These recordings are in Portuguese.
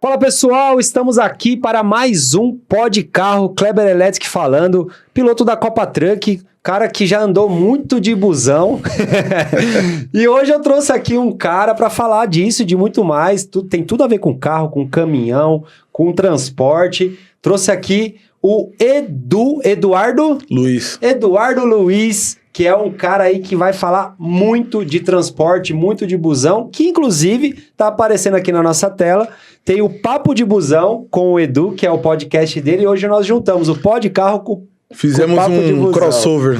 Fala pessoal, estamos aqui para mais um Pod Carro, Kleber Electric falando, piloto da Copa Truck, cara que já andou muito de busão. E hoje eu trouxe aqui um cara para falar disso e de muito mais, tem tudo a ver com carro, com caminhão, com transporte. Trouxe aqui o Eduardo Luiz, que é um cara aí que vai falar muito de transporte, muito de busão, que inclusive tá aparecendo aqui na nossa tela. Tem o Papo de Busão com o Edu, que é o podcast dele, e hoje nós juntamos o Pod Carro com Fizemos um crossover.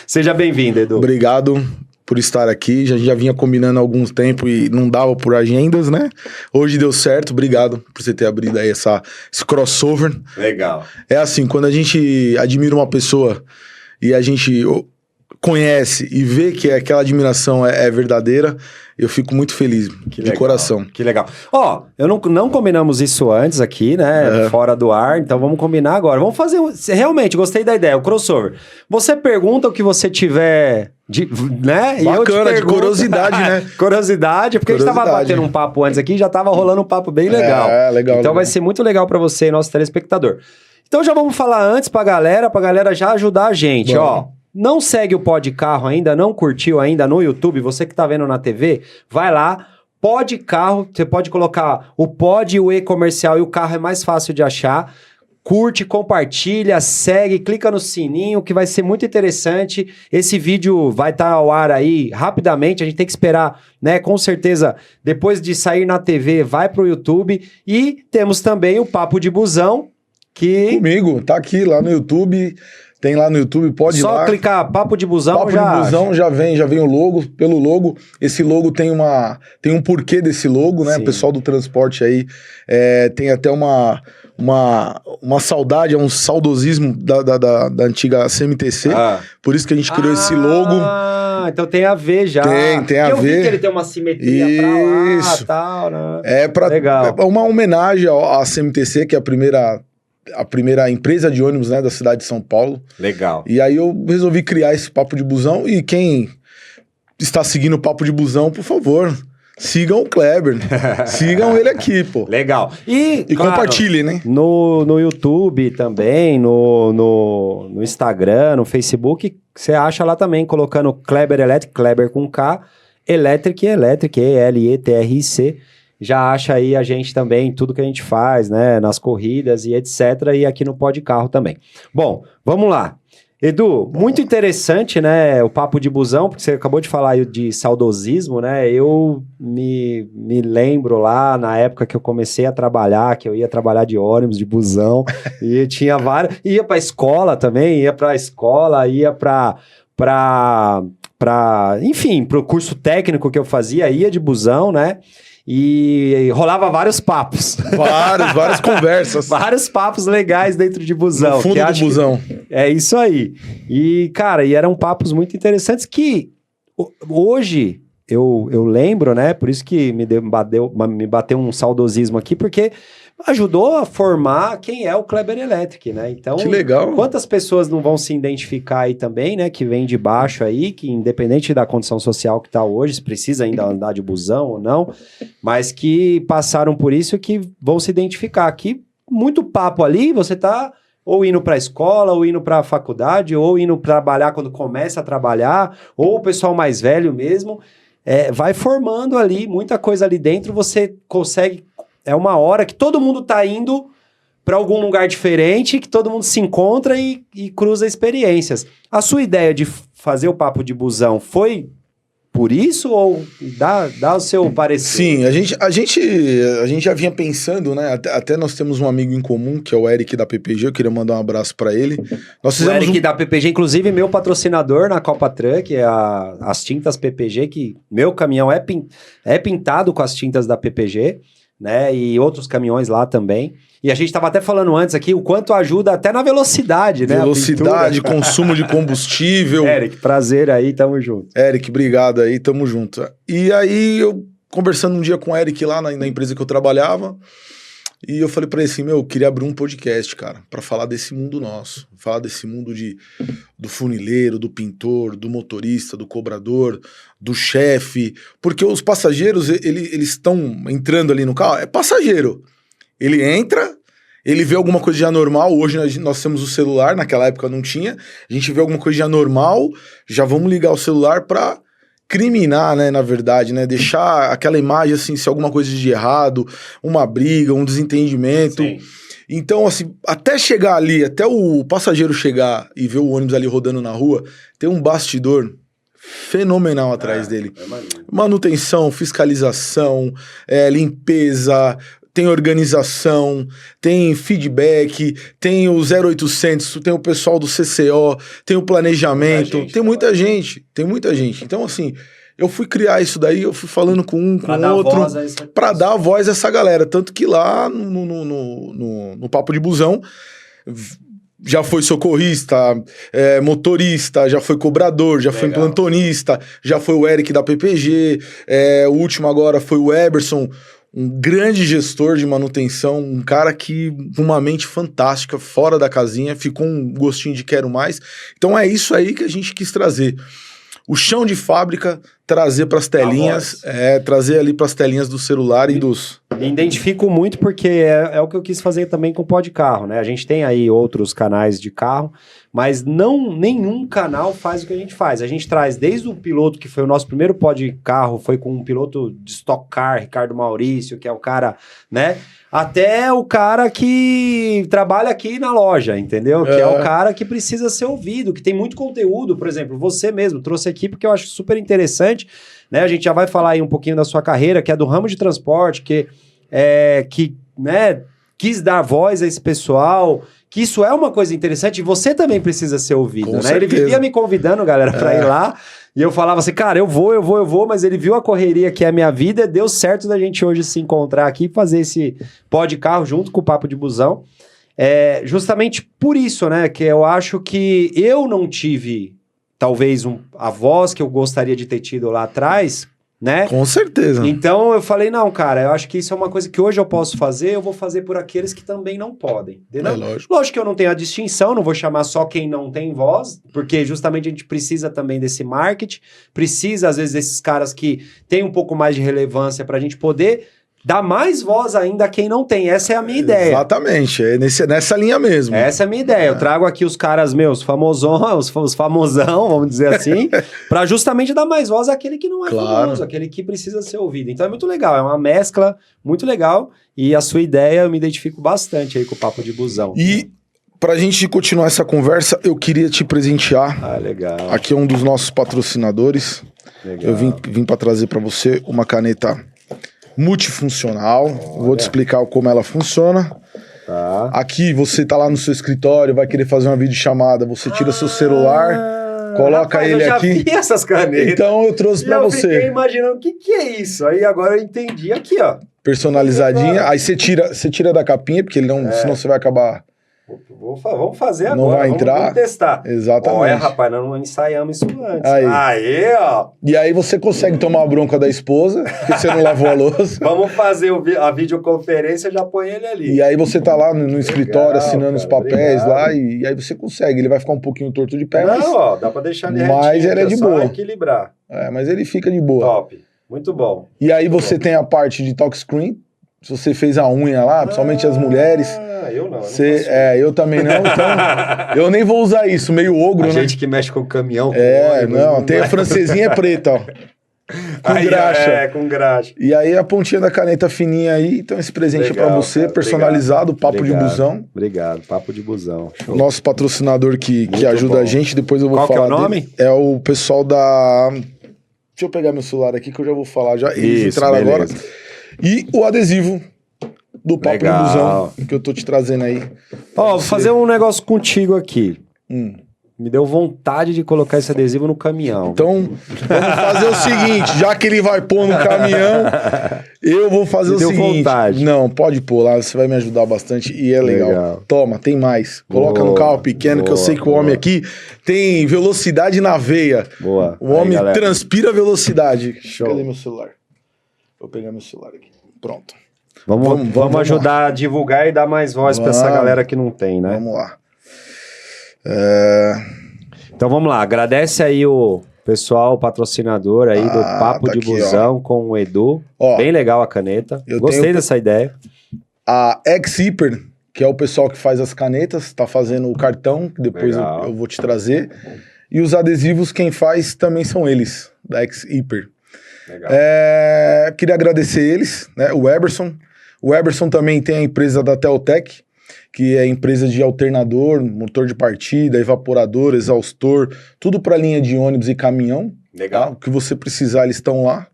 Seja bem-vindo, Edu. Obrigado por estar aqui. A gente já vinha combinando há algum tempo e não dava por agendas, né? Hoje deu certo. Obrigado por você ter abrido aí esse crossover. Legal. É assim, quando a gente admira uma pessoa e a gente conhece e vê que aquela admiração é verdadeira, eu fico muito feliz, de coração. Que legal. Ó, eu não combinamos isso antes aqui, né? Fora do ar, então vamos combinar agora. Vamos fazer... Realmente, gostei da ideia, o crossover. Você pergunta o que você tiver... né? Bacana, e eu te pergunto... de curiosidade, né? Curiosidade, porque a gente tava batendo um papo antes aqui, já tava rolando um papo bem legal. Legal. Então vai ser muito legal para você e nosso telespectador. Então já vamos falar antes pra galera já ajudar a gente, ó. Não segue o Pod Carro ainda, não curtiu ainda no YouTube, você que tá vendo na TV, vai lá, Pod Carro, você pode colocar o Pod, o E comercial e o carro é mais fácil de achar. Curte, compartilha, segue, clica no sininho que vai ser muito interessante. Esse vídeo vai estar ao ar aí rapidamente, a gente tem que esperar, né? Com certeza, depois de sair na TV, vai pro YouTube. E temos também o Papo de Busão, que... Comigo, tá aqui lá no YouTube... Tem lá no YouTube, pode ir lá. Só clicar Papo de Busão Papo de Busão já vem o logo. Pelo logo, esse logo tem um porquê desse logo, né? Sim. O pessoal do transporte aí tem até uma saudade, um saudosismo da antiga CMTC. Por isso que a gente criou esse logo. Então tem a ver já. Tem a ver. Eu vi que ele tem uma simetria pra lá e tal, né? Legal. É uma homenagem à CMTC, que é a primeira empresa de ônibus, né, da cidade de São Paulo. Legal. E aí eu resolvi criar esse Papo de Busão, e quem está seguindo o Papo de Busão, por favor, sigam o Kleber, sigam ele aqui, pô. Legal. E claro, compartilhem, né? No YouTube também, no Instagram, no Facebook, você acha lá também, colocando Kleber Electric, Kleber com K, Electric, E-L-E-T-R-I-C, já acha aí a gente também, tudo que a gente faz, né, nas corridas e etc, e aqui no Pod Carro também. Bom, vamos lá. Edu, muito interessante, né, o Papo de Busão, porque você acabou de falar aí de saudosismo, né, eu me lembro lá na época que eu comecei a trabalhar, que eu ia trabalhar de ônibus, de busão, e tinha várias, ia pra escola também, ia enfim, pro curso técnico que eu fazia, ia de busão, né, e rolava vários papos. Várias conversas. Vários papos legais dentro de busão. No fundo do busão. É isso aí. E, cara, eram papos muito interessantes que hoje eu lembro, né? Por isso que me bateu um saudosismo aqui, porque ajudou a formar quem é o Kleber Electric, né? Então, que legal. Quantas pessoas não vão se identificar aí também, né? Que vem de baixo aí, que independente da condição social que tá hoje, se precisa ainda andar de busão ou não, mas que passaram por isso e que vão se identificar. Aqui, muito papo ali, você tá ou indo para a escola, ou indo para a faculdade, ou indo trabalhar quando começa a trabalhar, ou o pessoal mais velho mesmo, vai formando ali, muita coisa ali dentro, você consegue... É uma hora que todo mundo tá indo para algum lugar diferente, que todo mundo se encontra e cruza experiências. A sua ideia de fazer o Papo de Busão foi por isso ou dá o seu parecer? Sim, a gente já vinha pensando, né? Até nós temos um amigo em comum, que é o Eric da PPG, eu queria mandar um abraço para ele. O Eric da PPG, inclusive meu patrocinador na Copa Truck, é as tintas PPG, que meu caminhão é pintado com as tintas da PPG, né? E outros caminhões lá também. E a gente estava até falando antes aqui o quanto ajuda até na velocidade, né? Velocidade, consumo de combustível. Eric, prazer aí, tamo junto. Eric, obrigado aí, tamo junto. E aí conversando um dia com o Eric lá na empresa que eu trabalhava, e eu falei pra ele assim, eu queria abrir um podcast, cara, pra falar desse mundo nosso, falar desse mundo do funileiro, do pintor, do motorista, do cobrador, do chefe, porque os passageiros, eles estão entrando ali no carro, é passageiro, ele entra, ele vê alguma coisa de anormal, hoje nós temos o celular, naquela época não tinha, a gente vê alguma coisa de anormal, já vamos ligar o celular pra criminar, né, na verdade, né, deixar aquela imagem, assim, se alguma coisa de errado, uma briga, um desentendimento. Sim. Então, assim, até chegar ali, até o passageiro chegar e ver o ônibus ali rodando na rua, tem um bastidor fenomenal atrás dele. Manutenção, fiscalização, limpeza, tem organização, tem feedback, tem o 0800, tem o pessoal do CCO, tem o planejamento, tem muita gente. Então, assim, eu fui criar isso daí, eu fui falando com um, com o outro, pra dar voz a essa galera. Tanto que lá no Papo de Busão, já foi socorrista, motorista, já foi cobrador, já foi plantonista, já foi o Eric da PPG, o último agora foi o Eberson, um grande gestor de manutenção, um cara que com uma mente fantástica, fora da casinha, ficou um gostinho de quero mais. Então é isso aí que a gente quis trazer. O chão de fábrica, trazer para as telinhas, trazer ali para as telinhas do celular e dos... Me identifico muito porque é o que eu quis fazer também com o Pod Carro, né? A gente tem aí outros canais de carro, mas nenhum canal faz o que a gente faz. A gente traz desde o piloto, que foi o nosso primeiro Pod Carro, foi com um piloto de Stock Car, Ricardo Maurício, que é o cara, né? Até o cara que trabalha aqui na loja, entendeu? Que é o cara que precisa ser ouvido, que tem muito conteúdo, por exemplo, você mesmo trouxe aqui porque eu acho super interessante, né? A gente já vai falar aí um pouquinho da sua carreira, que é do ramo de transporte, que né, quis dar voz a esse pessoal, que isso é uma coisa interessante e você também precisa ser ouvido, com né? certeza. Ele vivia me convidando, galera, pra ir lá, e eu falava assim, cara, eu vou, mas ele viu a correria que é a minha vida, deu certo da gente hoje se encontrar aqui e fazer esse Pod Carro junto com o Papo de Busão. Justamente por isso, né, que eu acho que eu não tive, talvez, a voz que eu gostaria de ter tido lá atrás, né? Com certeza. Então eu falei, não, cara, eu acho que isso é uma coisa que hoje eu posso fazer, eu vou fazer por aqueles que também não podem. Entendeu? Lógico. Lógico que eu não tenho a distinção, não vou chamar só quem não tem voz, porque justamente a gente precisa também desse marketing, precisa, às vezes, desses caras que têm um pouco mais de relevância pra gente poder dar mais voz ainda a quem não tem. Essa é a minha ideia. Exatamente, nessa linha mesmo. Essa é a minha ideia. Eu trago aqui os caras meus, os famosão, vamos dizer assim, para justamente dar mais voz àquele que não é famoso, aquele que precisa ser ouvido. Então é muito legal, é uma mescla muito legal e a sua ideia eu me identifico bastante aí com o Papo de Busão. E pra gente continuar essa conversa, eu queria te presentear. Legal. Aqui é um dos nossos patrocinadores. Legal. Eu vim para trazer para você uma caneta multifuncional. Vou te explicar como ela funciona. Tá. Aqui você tá lá no seu escritório, vai querer fazer uma videochamada, você tira seu celular, coloca ele aqui. Eu já vi essas canetas. Então eu trouxe para você. Eu fiquei imaginando o que é isso. Aí agora eu entendi aqui, ó. Personalizadinha. Aí você tira da capinha, porque ele não, senão você vai acabar. Vamos fazer agora. Não vai entrar. Vamos testar. Exatamente. Olha, rapaz, nós não ensaiamos isso antes. Aí, ó. E aí você consegue tomar a bronca da esposa, porque você não lavou a louça. Vamos fazer a videoconferência, já põe ele ali. E aí você tá lá no escritório, assinando os papéis lá, e aí você consegue. Ele vai ficar um pouquinho torto de pé, Não, dá pra deixar ele retinho. Mas ele é de boa. Só equilibrar. Mas ele fica de boa. Top. Muito bom. E aí você tem a parte de touchscreen. Se você fez a unha lá, principalmente as mulheres. Eu não. Eu também não, então eu nem vou usar isso, meio ogro, né? Gente que mexe com caminhão. Tem a francesinha preta, ó. Com graxa. Com graxa. E aí a pontinha da caneta fininha aí, então esse presente é pra você, cara, personalizado, Papo de Busão. Obrigado, Papo de Busão. Show. Nosso patrocinador que ajuda a gente, depois eu vou falar. Qual que é o nome? Dele. É o pessoal da... Deixa eu pegar meu celular aqui que eu já vou falar. Eles entraram agora. E o adesivo do Papo de Busão, que eu tô te trazendo aí. Vou fazer um negócio contigo aqui. Me deu vontade de colocar esse adesivo no caminhão. Então, vamos fazer o seguinte, já que ele vai pôr no caminhão, eu vou fazer o seguinte. Vontade. Não, pode pôr lá, você vai me ajudar bastante e é legal. Toma, tem mais. Coloca no carro pequeno, que eu sei que o homem aqui tem velocidade na veia. Boa. O homem transpira velocidade. Show. Cadê meu celular? eu pegar meu celular aqui. Pronto. Vamos ajudar a divulgar e dar mais voz para essa galera que não tem, né? Vamos lá. Então vamos lá, agradece aí o pessoal, o patrocinador aí do Papo de Busão com o Edu. Bem legal a caneta. Gostei dessa ideia. A Ex-Hyper, que é o pessoal que faz as canetas, tá fazendo o cartão, que depois eu vou te trazer. E os adesivos, quem faz também são eles, da Ex-Hyper. Legal. Queria agradecer eles, né? O Eberson. O Eberson também tem a empresa da Teltec, que é empresa de alternador, motor de partida, evaporador, exaustor, tudo para linha de ônibus e caminhão. Legal. Tá? O que você precisar, eles estão lá.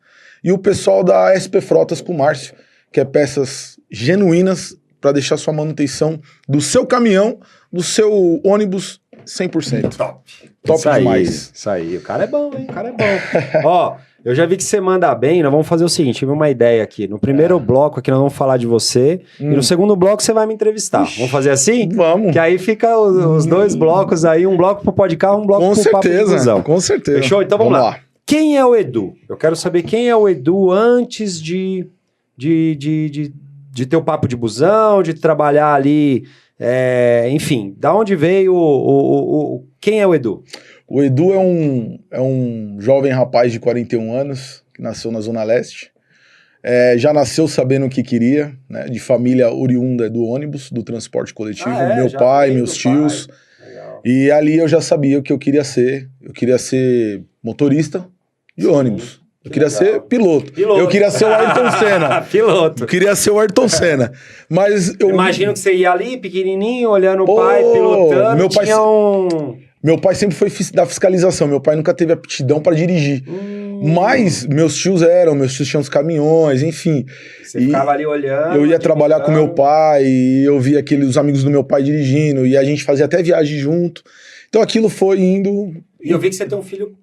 E o pessoal da SP Frotas com o Márcio, que é peças genuínas para deixar sua manutenção do seu caminhão, do seu ônibus 100%. Top demais. Isso aí, o cara é bom, hein? O cara é bom. Ó, eu já vi que você manda bem, nós vamos fazer o seguinte, tive uma ideia aqui. No primeiro bloco aqui nós vamos falar de você, e no segundo bloco você vai me entrevistar. Vamos fazer assim? Vamos. Que aí fica os dois blocos aí, um bloco pro podcast, um bloco pro Papo de Busão. Com certeza. Fechou? Então vamos lá. Quem é o Edu? Eu quero saber quem é o Edu antes de ter o Papo de Busão, de trabalhar ali, enfim, da onde veio quem é o Edu? O Edu é um jovem rapaz de 41 anos, que nasceu na Zona Leste. Já nasceu sabendo o que queria, né? De família oriunda do ônibus, do transporte coletivo. Meu pai, meus tios. Legal. E ali eu já sabia o que eu queria ser. Eu queria ser motorista de ônibus. Eu queria ser piloto. Eu queria ser o Ayrton Senna. Piloto. Eu queria ser o Ayrton Senna. Mas eu... Imagino que você ia ali, pequenininho, olhando o pai, pilotando. Meu pai sempre foi da fiscalização. Meu pai nunca teve aptidão para dirigir. Mas meus tios tinham os caminhões, enfim. Você ficava ali olhando. Eu ia trabalhar com meu pai, e eu via os amigos do meu pai dirigindo, e a gente fazia até viagem junto. Então aquilo foi indo... E eu vi que você tem um filho...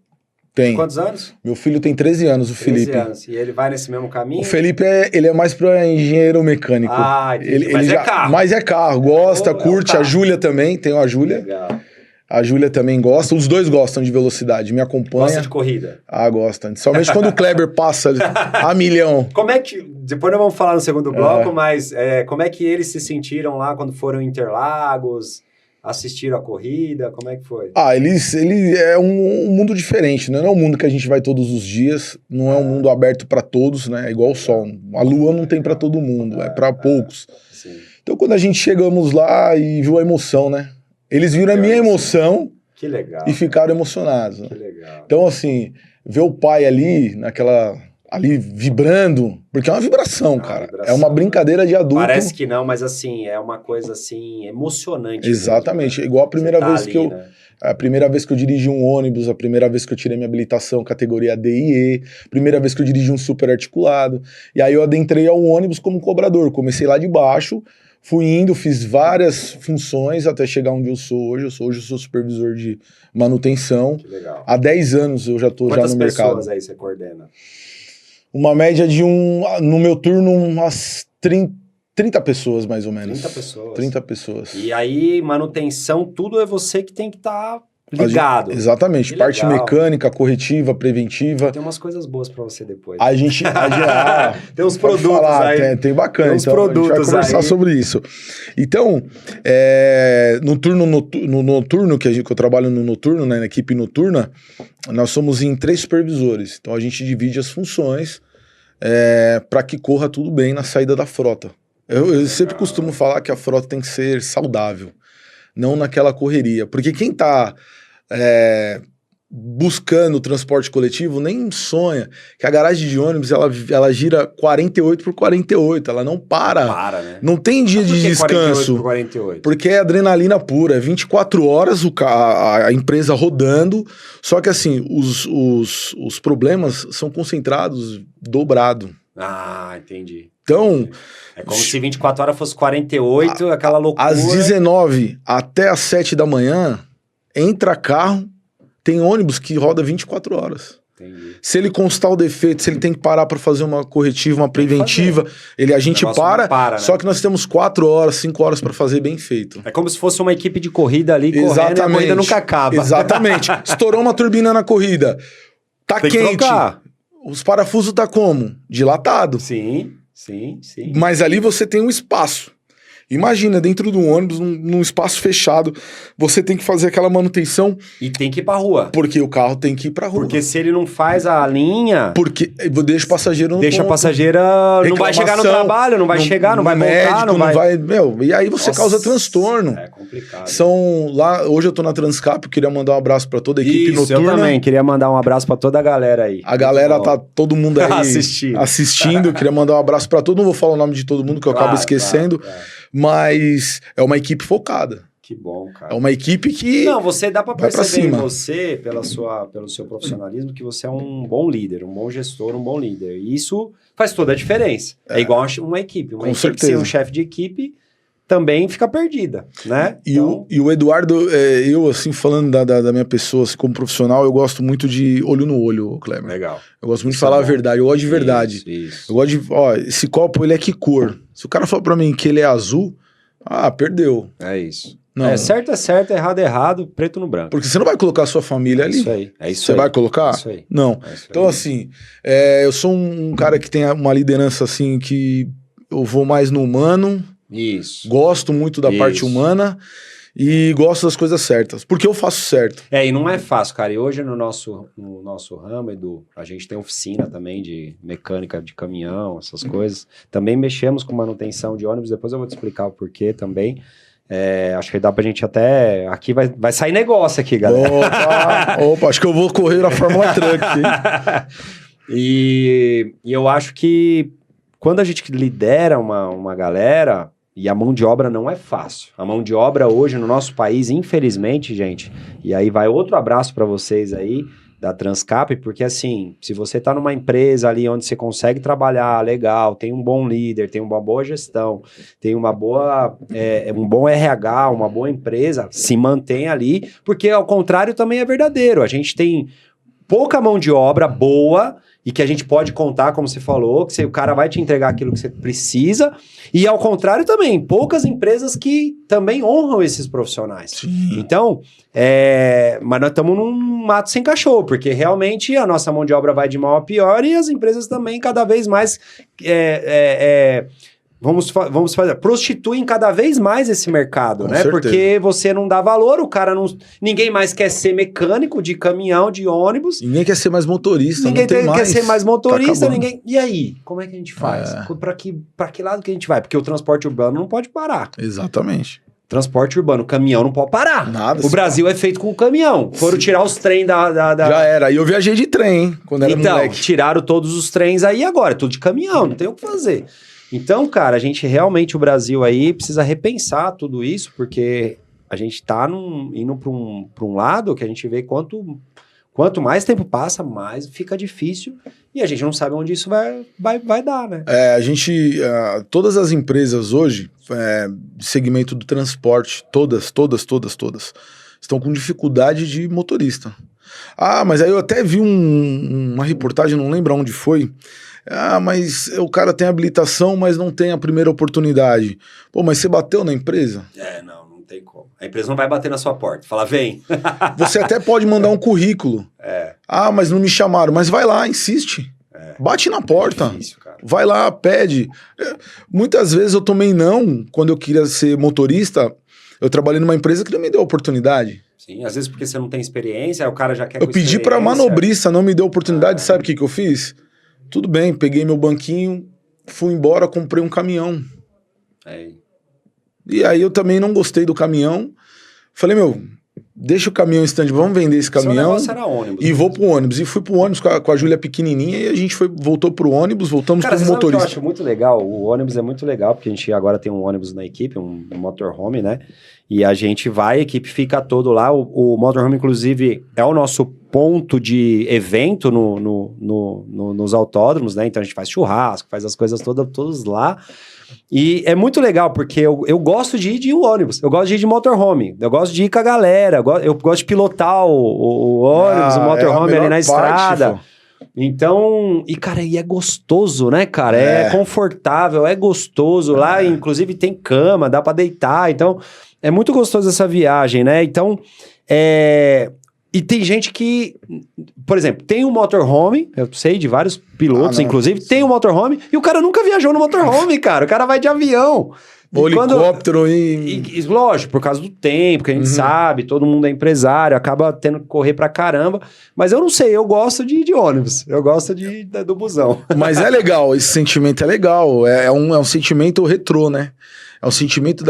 Tem. Quantos anos? Meu filho tem 13 anos, o 13 Felipe. Anos. E ele vai nesse mesmo caminho? O Felipe ele é mais para engenheiro mecânico. Entendi. Mas é carro. Mas é carro, gosta, curte. A Júlia também, tem a Júlia. Legal. A Júlia também gosta. Os dois gostam de velocidade, me acompanha. Gosta de corrida? Gosta. Somente quando o Kleber passa a milhão. Como é que... Depois nós vamos falar no segundo bloco, mas como é que eles se sentiram lá quando foram em Interlagos? Assistiram a corrida? Como é que foi? Ele é um mundo diferente, né? Não é um mundo que a gente vai todos os dias, não é um mundo aberto para todos, né? É igual o sol. A lua não tem para todo mundo, é para poucos. Sim. Então, quando a gente chegamos lá e viu a emoção, né? Eles viram a minha emoção. Que legal. E ficaram emocionados. Né? Que legal. Então, assim, ver o pai ali vibrando, porque é uma vibração, cara. É uma brincadeira de adulto. Parece que não, mas assim, é uma coisa assim, emocionante. Exatamente, mesmo, né? Igual a primeira vez ali, que eu... Né? A primeira vez que eu dirigi um ônibus, a primeira vez que eu tirei minha habilitação categoria D e E, primeira vez que eu dirigi um super articulado, e aí eu adentrei ao ônibus como cobrador, comecei lá de baixo, fui indo, fiz várias funções até chegar onde eu sou hoje. Hoje eu sou supervisor de manutenção. Que legal. Há 10 anos eu já estou no mercado. Quantas pessoas aí você coordena? Uma média de no meu turno, umas 30 pessoas, mais ou menos. 30 pessoas. 30 pessoas. E aí, manutenção, tudo é você que tem que estar ligado. Exatamente. Que parte legal. Mecânica, corretiva, preventiva. Tem umas coisas boas pra você depois. A gente tem uns produtos aí. Tem bacana. Tem uns então, produtos a gente vai conversar aí. sobre isso. Então, no noturno, que eu trabalho no noturno, né, na equipe noturna, nós somos em 3 supervisores. Então, a gente divide as funções para que corra tudo bem na saída da frota. Eu sempre costumo falar que a frota tem que ser saudável, não naquela correria. Porque quem está buscando o transporte coletivo nem sonha que a garagem de ônibus ela gira 48 por 48, ela não para, né? Não tem dia de descanso. 48 por 48? Porque é adrenalina pura, é 24 horas a empresa rodando, só que assim, os problemas são concentrados dobrado. Entendi. Então... É como se 24 horas fosse 48, aquela loucura. Às 19 até às 7 da manhã, entra carro, tem ônibus que roda 24 horas. Entendi. Se ele constar o defeito, se ele tem que parar para fazer uma corretiva, uma preventiva, a gente para, né? Só que nós temos 4 horas, 5 horas para fazer bem feito. É como se fosse uma equipe de corrida ali, correndo, e a corrida nunca acaba. Exatamente. Estourou uma turbina na corrida, tá tem quente. Que trocar. os parafusos tá como? Dilatado. Sim. Mas ali você tem um espaço. Imagina, dentro do ônibus, num espaço fechado, você tem que fazer aquela manutenção. E tem que ir pra rua. Porque o carro tem que ir pra rua. Porque se ele não faz a linha... Porque deixa o passageiro no Deixa ponto. A passageira... Não vai chegar no trabalho, não vai chegar, não vai voltar, não vai... Meu, e aí você causa transtorno. É complicado. Hoje eu tô na Transcap, eu queria mandar um abraço pra toda a equipe noturna. Eu também, queria mandar um abraço pra toda a galera aí. A galera tá todo mundo aí assistindo. Eu queria mandar um abraço pra todo mundo, não vou falar o nome de todo mundo que eu acabo esquecendo. Claro. Mas é uma equipe focada. Que bom, cara. É uma equipe que... Não, você dá pra perceber em você, pelo seu profissionalismo, que você é um bom líder, um bom gestor, um bom líder. E isso faz toda a diferença. É igual uma equipe. Uma equipe certeza. Sem um chefe de equipe também fica perdida, né? E o Eduardo, eu assim, falando da minha pessoa assim, como profissional, eu gosto muito de olho no olho, Kleber. Legal. Eu gosto muito de falar a verdade, eu gosto de verdade. Isso. Eu gosto de, esse copo, ele é que cor? Se o cara falar pra mim que ele é azul, perdeu. É isso. Não. Certo é certo, errado é errado, preto no branco. Porque você não vai colocar a sua família ali. Isso aí. É isso você aí. vai colocar? Isso aí. Não. É isso então, aí. assim, eu sou um cara que tem uma liderança, assim, que eu vou mais no humano. Isso. Gosto muito da parte humana e gosto das coisas certas. Porque eu faço certo. E não é fácil, cara. E hoje no nosso ramo, Edu, a gente tem oficina também de mecânica de caminhão, essas coisas. Também mexemos com manutenção de ônibus. Depois eu vou te explicar o porquê também. Acho que dá pra gente até... Aqui vai sair negócio aqui, galera. Opa, acho que eu vou correr na Fórmula Truck. E eu acho que quando a gente lidera uma galera... E a mão de obra não é fácil. A mão de obra hoje no nosso país, infelizmente, gente, e aí vai outro abraço para vocês aí, da Transcap, porque assim, se você tá numa empresa ali onde você consegue trabalhar legal, tem um bom líder, tem uma boa gestão, tem uma boa, um bom RH, uma boa empresa, se mantém ali, porque ao contrário também é verdadeiro. A gente tem pouca mão de obra boa e que a gente pode contar, como você falou, que o cara vai te entregar aquilo que você precisa, e ao contrário também, poucas empresas que também honram esses profissionais. Sim. Então, mas nós estamos num mato sem cachorro, porque realmente a nossa mão de obra vai de mal a pior e as empresas também cada vez mais vamos fazer, prostituem cada vez mais esse mercado, Com né? certeza. Porque você não dá valor, o cara não... Ninguém mais quer ser mecânico de caminhão, de ônibus. Ninguém quer ser mais motorista, Ninguém quer ser mais motorista, tá ninguém... E aí? Como é que a gente faz? Pra que lado que a gente vai? Porque o transporte urbano não pode parar. Exatamente. Transporte urbano, caminhão não pode parar. Nada. O Brasil é feito com caminhão. Foram tirar os trens da... Já era. E eu viajei de trem, hein? Quando era moleque. Tiraram todos os trens aí agora. É tudo de caminhão, não tem o que fazer. Então, cara, a gente realmente, o Brasil aí, precisa repensar tudo isso, porque a gente tá indo pra um lado que a gente vê quanto mais tempo passa, mais fica difícil, e a gente não sabe onde isso vai dar, né? Todas as empresas hoje, segmento do transporte, todas, estão com dificuldade de motorista. Mas aí eu até vi uma reportagem, não lembro onde foi. Mas o cara tem habilitação, mas não tem a primeira oportunidade. Pô, mas você bateu na empresa? Não tem como. A empresa não vai bater na sua porta, fala, vem. Você até pode mandar um currículo. Mas não me chamaram. Mas vai lá, insiste. Bate na porta. É difícil, cara. Vai lá, pede. Muitas vezes eu tomei não, quando eu queria ser motorista, eu trabalhei numa empresa que não me deu oportunidade. Sim, às vezes porque você não tem experiência, aí o cara já quer Eu pedi pra manobrista, não me deu oportunidade, sabe o que eu fiz? Tudo bem, peguei meu banquinho, fui embora, comprei um caminhão. E aí eu também não gostei do caminhão. Falei, deixa o caminhão em stand, vamos vender esse caminhão. Seu negócio era ônibus. E vou pro ônibus. E fui pro ônibus com a Júlia pequenininha e a gente voltou pro ônibus, voltamos como motorista. Cara, eu acho muito legal, o ônibus é muito legal, porque a gente agora tem um ônibus na equipe, um motorhome, né? E a gente vai, a equipe fica todo lá. O motorhome, inclusive, é o nosso ponto de evento nos autódromos, né? Então a gente faz churrasco, faz as coisas todas lá. E é muito legal, porque eu gosto de ir de ônibus, eu gosto de ir de motorhome, eu gosto de ir com a galera, eu gosto de pilotar o ônibus, o motorhome ali na estrada. Então, cara, e é gostoso, né, cara? É confortável, é gostoso. Lá, inclusive, tem cama, dá pra deitar. Então, é muito gostoso essa viagem, né? Então, E tem gente que, por exemplo, tem um motorhome, eu sei de vários pilotos, inclusive, tem um motorhome, e o cara nunca viajou no motorhome, cara. O cara vai de avião. Ou helicóptero e... Lógico, por causa do tempo, que a gente sabe, todo mundo é empresário, acaba tendo que correr pra caramba. Mas eu não sei, eu gosto de ônibus, eu gosto do busão. Mas é legal, esse sentimento é legal. É um sentimento retrô, né? É um sentimento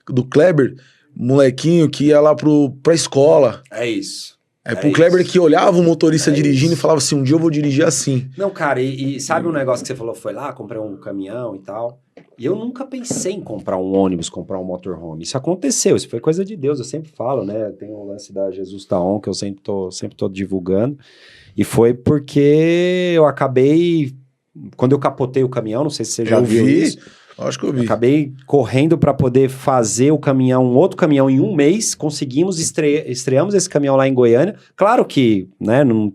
do Kleber, molequinho que ia lá pra escola. É isso. Pro Kleber que olhava o motorista dirigindo e falava assim, um dia eu vou dirigir assim. Não, cara, e sabe um negócio que você falou, foi lá, comprei um caminhão e tal. E eu nunca pensei em comprar um ônibus, comprar um motorhome. Isso aconteceu, isso foi coisa de Deus, eu sempre falo, né? Tem o lance da Jesus Taon, que eu sempre tô divulgando. E foi porque eu acabei... Quando eu capotei o caminhão, não sei se você já viu isso. Acho que eu vi. Acabei correndo para poder fazer um outro caminhão em um mês. Conseguimos, estreamos esse caminhão lá em Goiânia. Claro que, né, não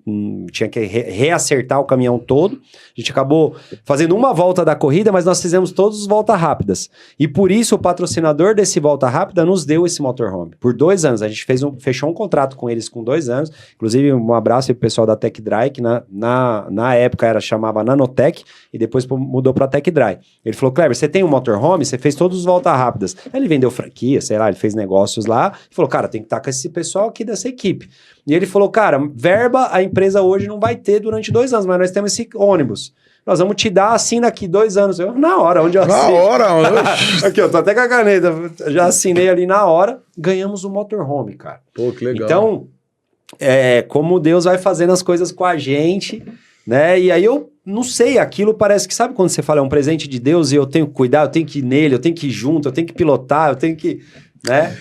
tinha que reacertar o caminhão todo. A gente acabou fazendo uma volta da corrida, mas nós fizemos todas voltas rápidas. E por isso o patrocinador desse volta rápida nos deu esse motorhome. Por 2 anos. A gente fechou um contrato com eles com 2 anos. Inclusive, um abraço aí pro pessoal da Tech Dry, que na época chamava Nanotech, e depois mudou para Tech Dry. Ele falou, Kleber, você tem um motorhome, você fez todos os voltas rápidas. Aí ele vendeu franquia, sei lá, ele fez negócios lá, e falou, cara, tem que estar com esse pessoal aqui dessa equipe. E ele falou, cara, verba a empresa hoje não vai ter durante 2 anos, mas nós temos esse ônibus. Nós vamos te dar assim daqui 2 anos. Na hora, onde eu assinei. Na hora, aqui, eu tô até com a caneta. Já assinei ali na hora. Ganhamos um motorhome, cara. Pô, que legal. Então, como Deus vai fazendo as coisas com a gente, né? E aí eu não sei, aquilo parece que, sabe quando você fala, é um presente de Deus e eu tenho que cuidar, eu tenho que ir nele, eu tenho que ir junto, eu tenho que pilotar, eu tenho que, né?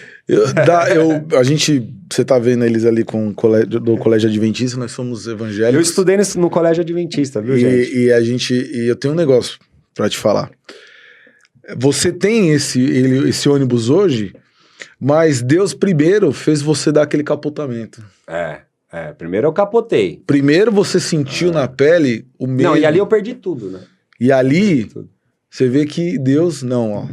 Você tá vendo eles ali do Colégio Adventista, nós somos evangélicos. Eu estudei no Colégio Adventista, viu, gente? E eu tenho um negócio pra te falar. Você tem esse ônibus hoje, mas Deus primeiro fez você dar aquele capotamento. Primeiro eu capotei. Primeiro você sentiu na pele o medo. Não, e ali eu perdi tudo, né? E ali, você vê que Deus, não, ó.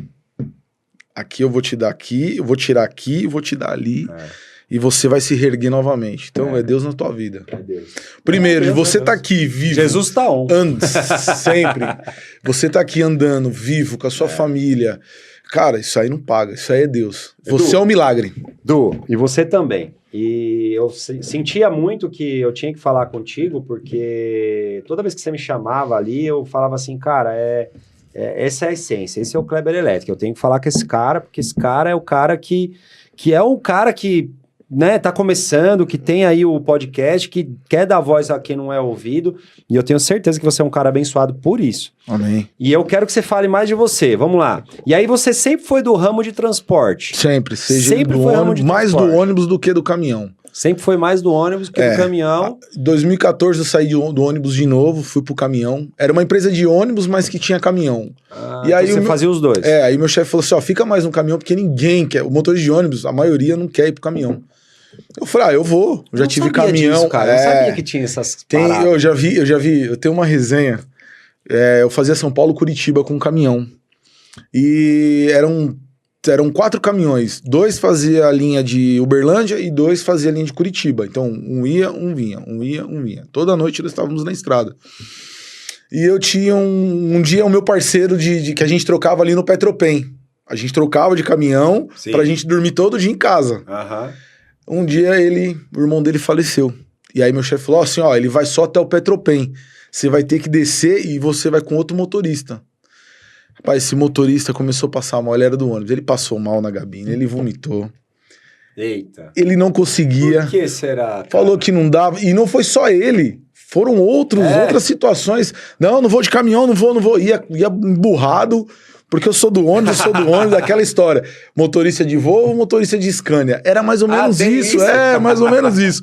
Aqui eu vou te dar aqui, eu vou tirar aqui, eu vou te dar ali. E você vai se reerguer novamente. Então é Deus na tua vida. É Deus. Primeiro, você tá aqui vivo. Jesus tá on. Sempre. Você tá aqui andando, vivo, com a sua família. Cara, isso aí não paga. Isso aí é Deus. Você é um milagre. E você também. E eu sentia muito que eu tinha que falar contigo, porque toda vez que você me chamava ali, eu falava assim, cara, essa é a essência, esse é o Kleber Elétrico. Eu tenho que falar com esse cara, porque esse cara é o cara que é o cara que, né, tá começando, que tem aí o podcast, que quer dar voz a quem não é ouvido, e eu tenho certeza que você é um cara abençoado por isso. Amém. E eu quero que você fale mais de você, vamos lá. E aí você sempre foi do ramo de transporte. Sempre foi ramo de mais do ônibus do que do caminhão. Sempre foi mais do ônibus que do caminhão. Em 2014 eu saí do ônibus de novo, fui pro caminhão. Era uma empresa de ônibus, mas que tinha caminhão. E aí você fazia os dois. Aí meu chefe falou assim, fica mais no caminhão, porque ninguém quer. O motorista de ônibus, a maioria não quer ir pro caminhão. Eu falei, eu vou. Eu já tive caminhão. Disso, cara. Eu sabia que tinha essas paradas. Eu já vi. Eu tenho uma resenha. Eu fazia São Paulo-Curitiba com um caminhão. E eram 4 caminhões. 2 fazia a linha de Uberlândia e 2 fazia a linha de Curitiba. Então, um ia, um vinha. Um ia, um vinha. Toda noite nós estávamos na estrada. E eu tinha um dia o meu parceiro que a gente trocava ali no Petropem. A gente trocava de caminhão pra gente dormir todo dia em casa. Um dia o irmão dele faleceu. E aí meu chefe falou assim, ele vai só até o Petropem. Você vai ter que descer e você vai com outro motorista. Rapaz, esse motorista começou a passar mal, ele era do ônibus. Ele passou mal na gabine, ele vomitou. Eita. Ele não conseguia. Por que será, cara? Falou que não dava. E não foi só ele. Foram outras situações. Não vou de caminhão, não vou. Ia emburrado, porque eu sou do ônibus, aquela história. Motorista de Volvo, motorista de Scania. Era mais ou menos isso. Mais ou menos isso.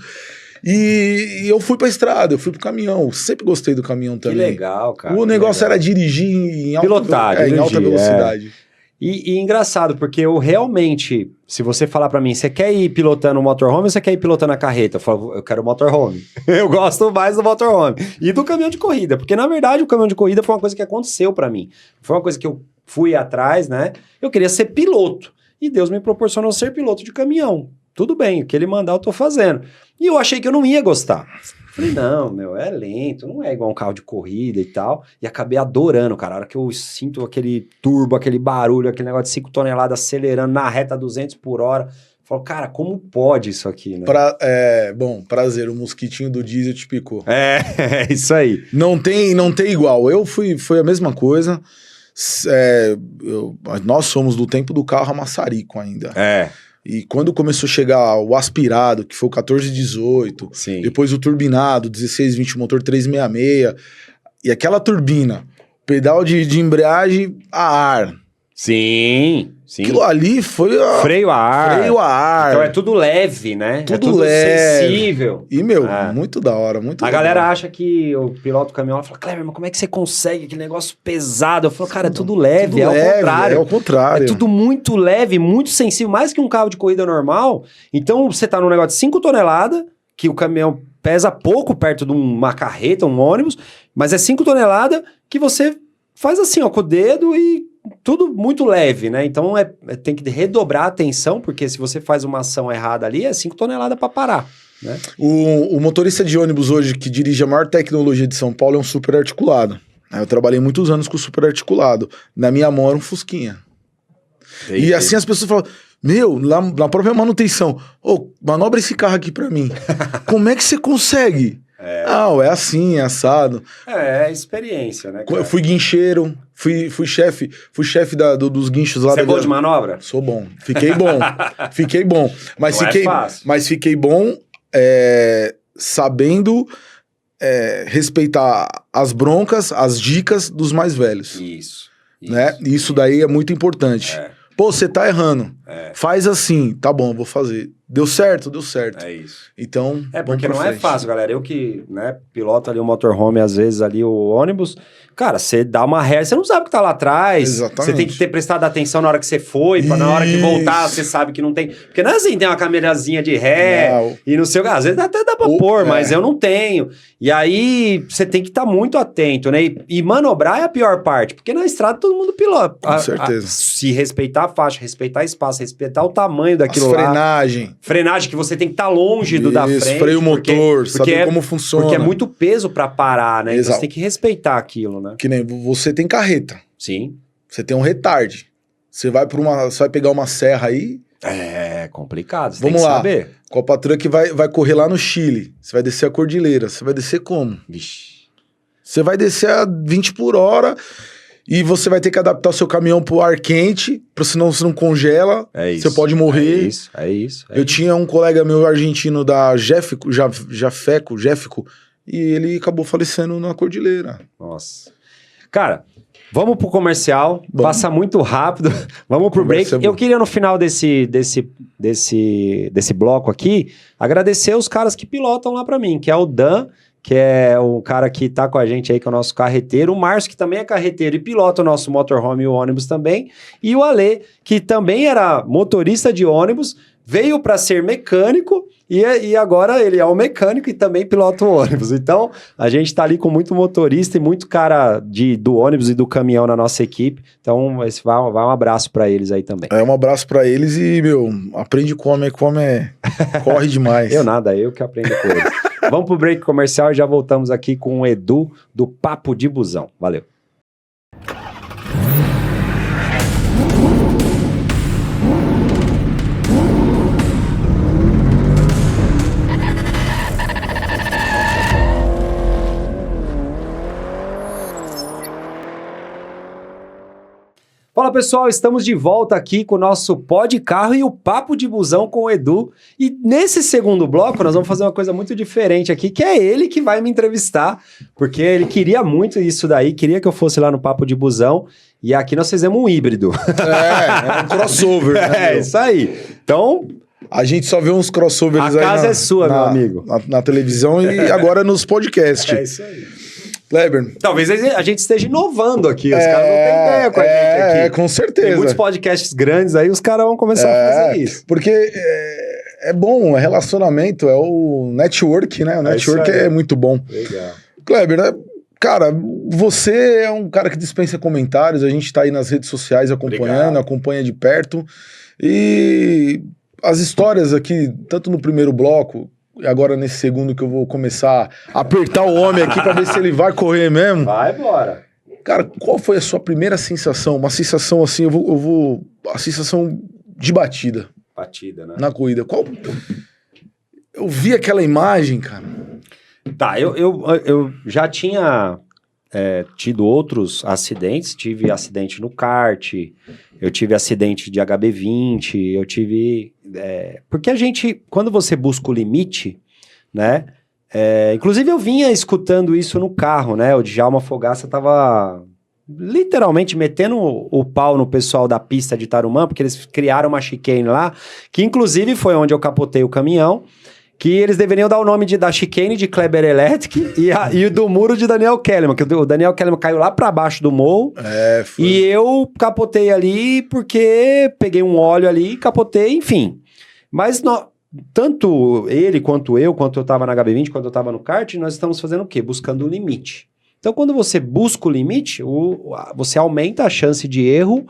E eu fui pra estrada, eu fui pro caminhão. Sempre gostei do caminhão também. Que legal, cara. O negócio era dirigir em alta velocidade. E engraçado, porque eu realmente, se você falar pra mim, você quer ir pilotando o motorhome ou você quer ir pilotando a carreta? Eu falo, eu quero o motorhome. Eu gosto mais do motorhome. E do caminhão de corrida, porque na verdade o caminhão de corrida foi uma coisa que aconteceu pra mim. Foi uma coisa que eu fui atrás, né? Eu queria ser piloto. E Deus me proporcionou ser piloto de caminhão. tudo bem, o que ele mandar eu tô fazendo. E eu achei que eu não ia gostar. Falei, não, meu, é lento, não é igual um carro de corrida e tal. E acabei adorando, cara. A hora que eu sinto aquele turbo, aquele barulho, aquele negócio de 5 toneladas acelerando na reta 200 por hora. Eu falo, cara, como pode isso aqui, né? Bom, prazer, o mosquitinho do diesel te picou. É isso aí. Não tem igual. Foi a mesma coisa. Nós somos do tempo do carro a maçarico ainda. E quando começou a chegar o aspirado, que foi o 1418, Sim. Depois o turbinado, 1620, motor 366, e aquela turbina, pedal de embreagem a ar. Sim. Aquilo ali foi... Freio a ar. Então é tudo leve, né? Tudo leve. Sensível. E, muito da hora, muito A galera acha que o piloto do caminhão fala, Kleber, mas como é que você consegue aquele negócio pesado? Eu falo, cara, é tudo leve, ao contrário. É ao contrário. É tudo muito leve, muito sensível, mais que um carro de corrida normal. Então, você tá num negócio de 5 toneladas, que o caminhão pesa pouco perto de uma carreta, um ônibus, mas é 5 toneladas que você faz assim, ó, com o dedo e tudo muito leve, né? Então tem que redobrar a atenção, porque se você faz uma ação errada ali, é 5 toneladas para parar, né? O motorista de ônibus hoje que dirige a maior tecnologia de São Paulo é um super articulado. Eu trabalhei muitos anos com super articulado. Na minha mão era um Fusquinha. E assim as pessoas falam, meu, lá na própria manutenção, manobra esse carro aqui pra mim. Como é que você consegue? É assim, é assado. É experiência, né, cara? Eu fui guincheiro, fui chefe dos guinchos lá. Você é bom de manobra? Sou bom. Fiquei bom. Mas fiquei bom sabendo respeitar as broncas, as dicas dos mais velhos. Isso. Né? Isso daí é muito importante. Pô, você tá errando. Faz assim. Tá bom, vou fazer. Deu certo. É isso. Então, porque não é fácil, galera. Eu que, né, piloto ali o motorhome, às vezes ali o ônibus, cara, você dá uma ré, você não sabe o que tá lá atrás. Exatamente. Você tem que ter prestado atenção na hora que você foi, pra na hora que voltar, você sabe que não tem. Porque não é assim, tem uma câmerazinha de ré e não sei o que. Às vezes até dá pra pôr, mas eu não tenho. E aí, você tem que estar muito atento, né? E manobrar é a pior parte, porque na estrada todo mundo pilota. Com certeza. Se respeitar a faixa, respeitar espaço, respeitar o tamanho daquilo lá. Frenagem, que você tem que estar longe do da frente. Freio motor, saber como funciona. Porque é muito peso pra parar, né? Exato. Então você tem que respeitar aquilo, né? Que nem você tem carreta. Sim. Você tem um retard. Você vai pegar uma serra aí. É complicado, você Vamos tem que lá. saber. Copa Truck vai correr lá no Chile. Você vai descer a cordilheira. Você vai descer como? Vixe. Você vai descer a 20 por hora... E você vai ter que adaptar o seu caminhão pro ar quente, senão você não congela, você pode morrer. É isso. Eu tinha um colega meu argentino da Jeffco, e ele acabou falecendo na cordilheira. Nossa. Cara, vamos pro comercial, passa muito rápido, vamos pro break. Eu queria no final desse bloco aqui, agradecer os caras que pilotam lá pra mim, que é o Dan, que é o cara que tá com a gente aí, que é o nosso carreteiro, o Márcio, que também é carreteiro e pilota o nosso motorhome e o ônibus também, e o Ale, que também era motorista de ônibus, veio para ser mecânico, e agora ele é o mecânico e também pilota o ônibus. Então, a gente tá ali com muito motorista e muito cara do ônibus e do caminhão na nossa equipe, então vai um abraço para eles aí também. Um abraço para eles e, aprende corre demais. Eu que aprendo com eles. Vamos pro break comercial e já voltamos aqui com o Edu do Papo de Busão. Valeu. Fala pessoal, estamos de volta aqui com o nosso Pod Carro e o Papo de Busão com o Edu. E nesse segundo bloco nós vamos fazer uma coisa muito diferente aqui, que é ele que vai me entrevistar, porque ele queria muito isso daí, queria que eu fosse lá no Papo de Busão, e aqui nós fizemos um híbrido. É um crossover, né? É, isso aí. Então... A gente só vê uns crossovers aí. A casa é sua, meu amigo. Na televisão e agora nos podcasts. É isso aí. Kleber. Talvez a gente esteja inovando aqui. Os caras não têm ideia com a gente aqui. É, com certeza. Tem muitos podcasts grandes aí, os caras vão começar a fazer isso. Porque é bom, relacionamento, é o network, né? O network é muito bom. Legal. Kleber, né? Cara, você é um cara que dispensa comentários, a gente tá aí nas redes sociais acompanhando, acompanha de perto. E, as histórias aqui, tanto no primeiro bloco, e agora nesse segundo que eu vou começar a apertar o homem aqui pra ver se ele vai correr mesmo. Vai embora. Cara, qual foi a sua primeira sensação? Uma sensação assim, a sensação de batida. Batida, né? Na corrida. Eu vi aquela imagem, cara. Tá, eu já tinha tido outros acidentes. Tive acidente no kart, eu tive acidente de HB20, eu tive... porque a gente, quando você busca o limite, né? Inclusive eu vinha escutando isso no carro, né? O Djalma Fogaça tava literalmente metendo o pau no pessoal da pista de Tarumã, porque eles criaram uma chicane lá, que inclusive foi onde eu capotei o caminhão, que eles deveriam dar o nome da chicane de Kleber Electric e do muro de Daniel Kellerman, que o Daniel Kellerman caiu lá pra baixo do morro, foi. E eu capotei ali porque peguei um óleo ali e capotei, enfim. Mas tanto ele quanto eu tava na HB20, quando eu tava no kart, nós estamos fazendo o quê? Buscando o limite. Então, quando você busca o limite, você aumenta a chance de erro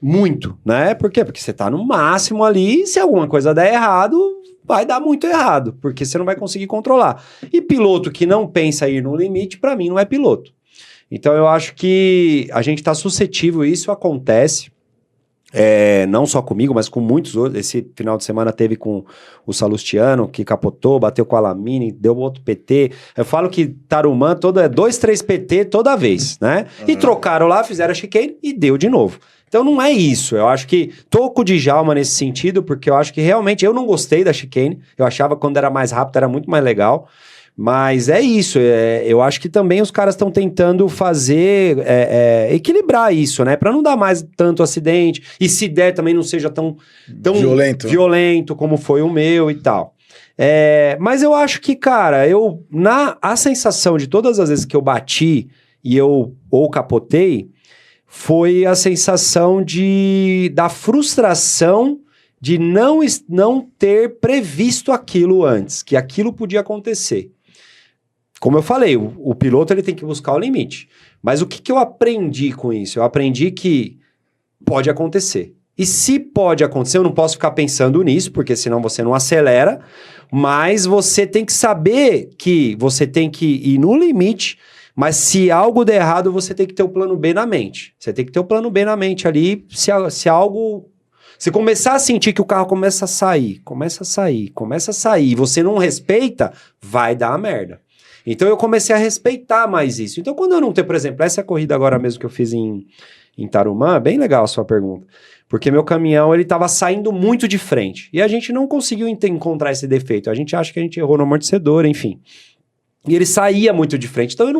muito, né? Por quê? Porque você tá no máximo ali, e se alguma coisa der errado, vai dar muito errado, porque você não vai conseguir controlar. E piloto que não pensa ir no limite, pra mim, não é piloto. Então, eu acho que a gente tá suscetível, isso acontece, não só comigo, mas com muitos outros. Esse final de semana teve com o Salustiano, que capotou, bateu com a Lamine, deu outro PT. Eu falo que Tarumã 2, 3 PT toda vez, né? E trocaram lá, fizeram a chicane e deu de novo. Então não é isso, eu acho que tô com o Djalma nesse sentido, porque eu acho que realmente eu não gostei da chicane, eu achava que quando era mais rápido era muito mais legal, mas é isso, eu acho que também os caras estão tentando fazer, equilibrar isso, né, pra não dar mais tanto acidente, e se der também não seja tão violento como foi o meu e tal. Mas eu acho que, cara, a sensação de todas as vezes que eu bati e eu ou capotei, foi a sensação da frustração de não ter previsto aquilo antes, que aquilo podia acontecer. Como eu falei, o piloto ele tem que buscar o limite. Mas o que eu aprendi com isso? Eu aprendi que pode acontecer. E se pode acontecer, eu não posso ficar pensando nisso, porque senão você não acelera, mas você tem que saber que você tem que ir no limite. Mas se algo der errado, você tem que ter o plano B na mente. Você tem que ter o plano B na mente ali, se algo... Se começar a sentir que o carro começa a sair, e você não respeita, vai dar a merda. Então eu comecei a respeitar mais isso. Então quando eu não tenho, por exemplo, essa corrida agora mesmo que eu fiz em Tarumã, bem legal a sua pergunta, porque meu caminhão ele estava saindo muito de frente, e a gente não conseguiu encontrar esse defeito, a gente acha que a gente errou no amortecedor, enfim. E ele saía muito de frente, então eu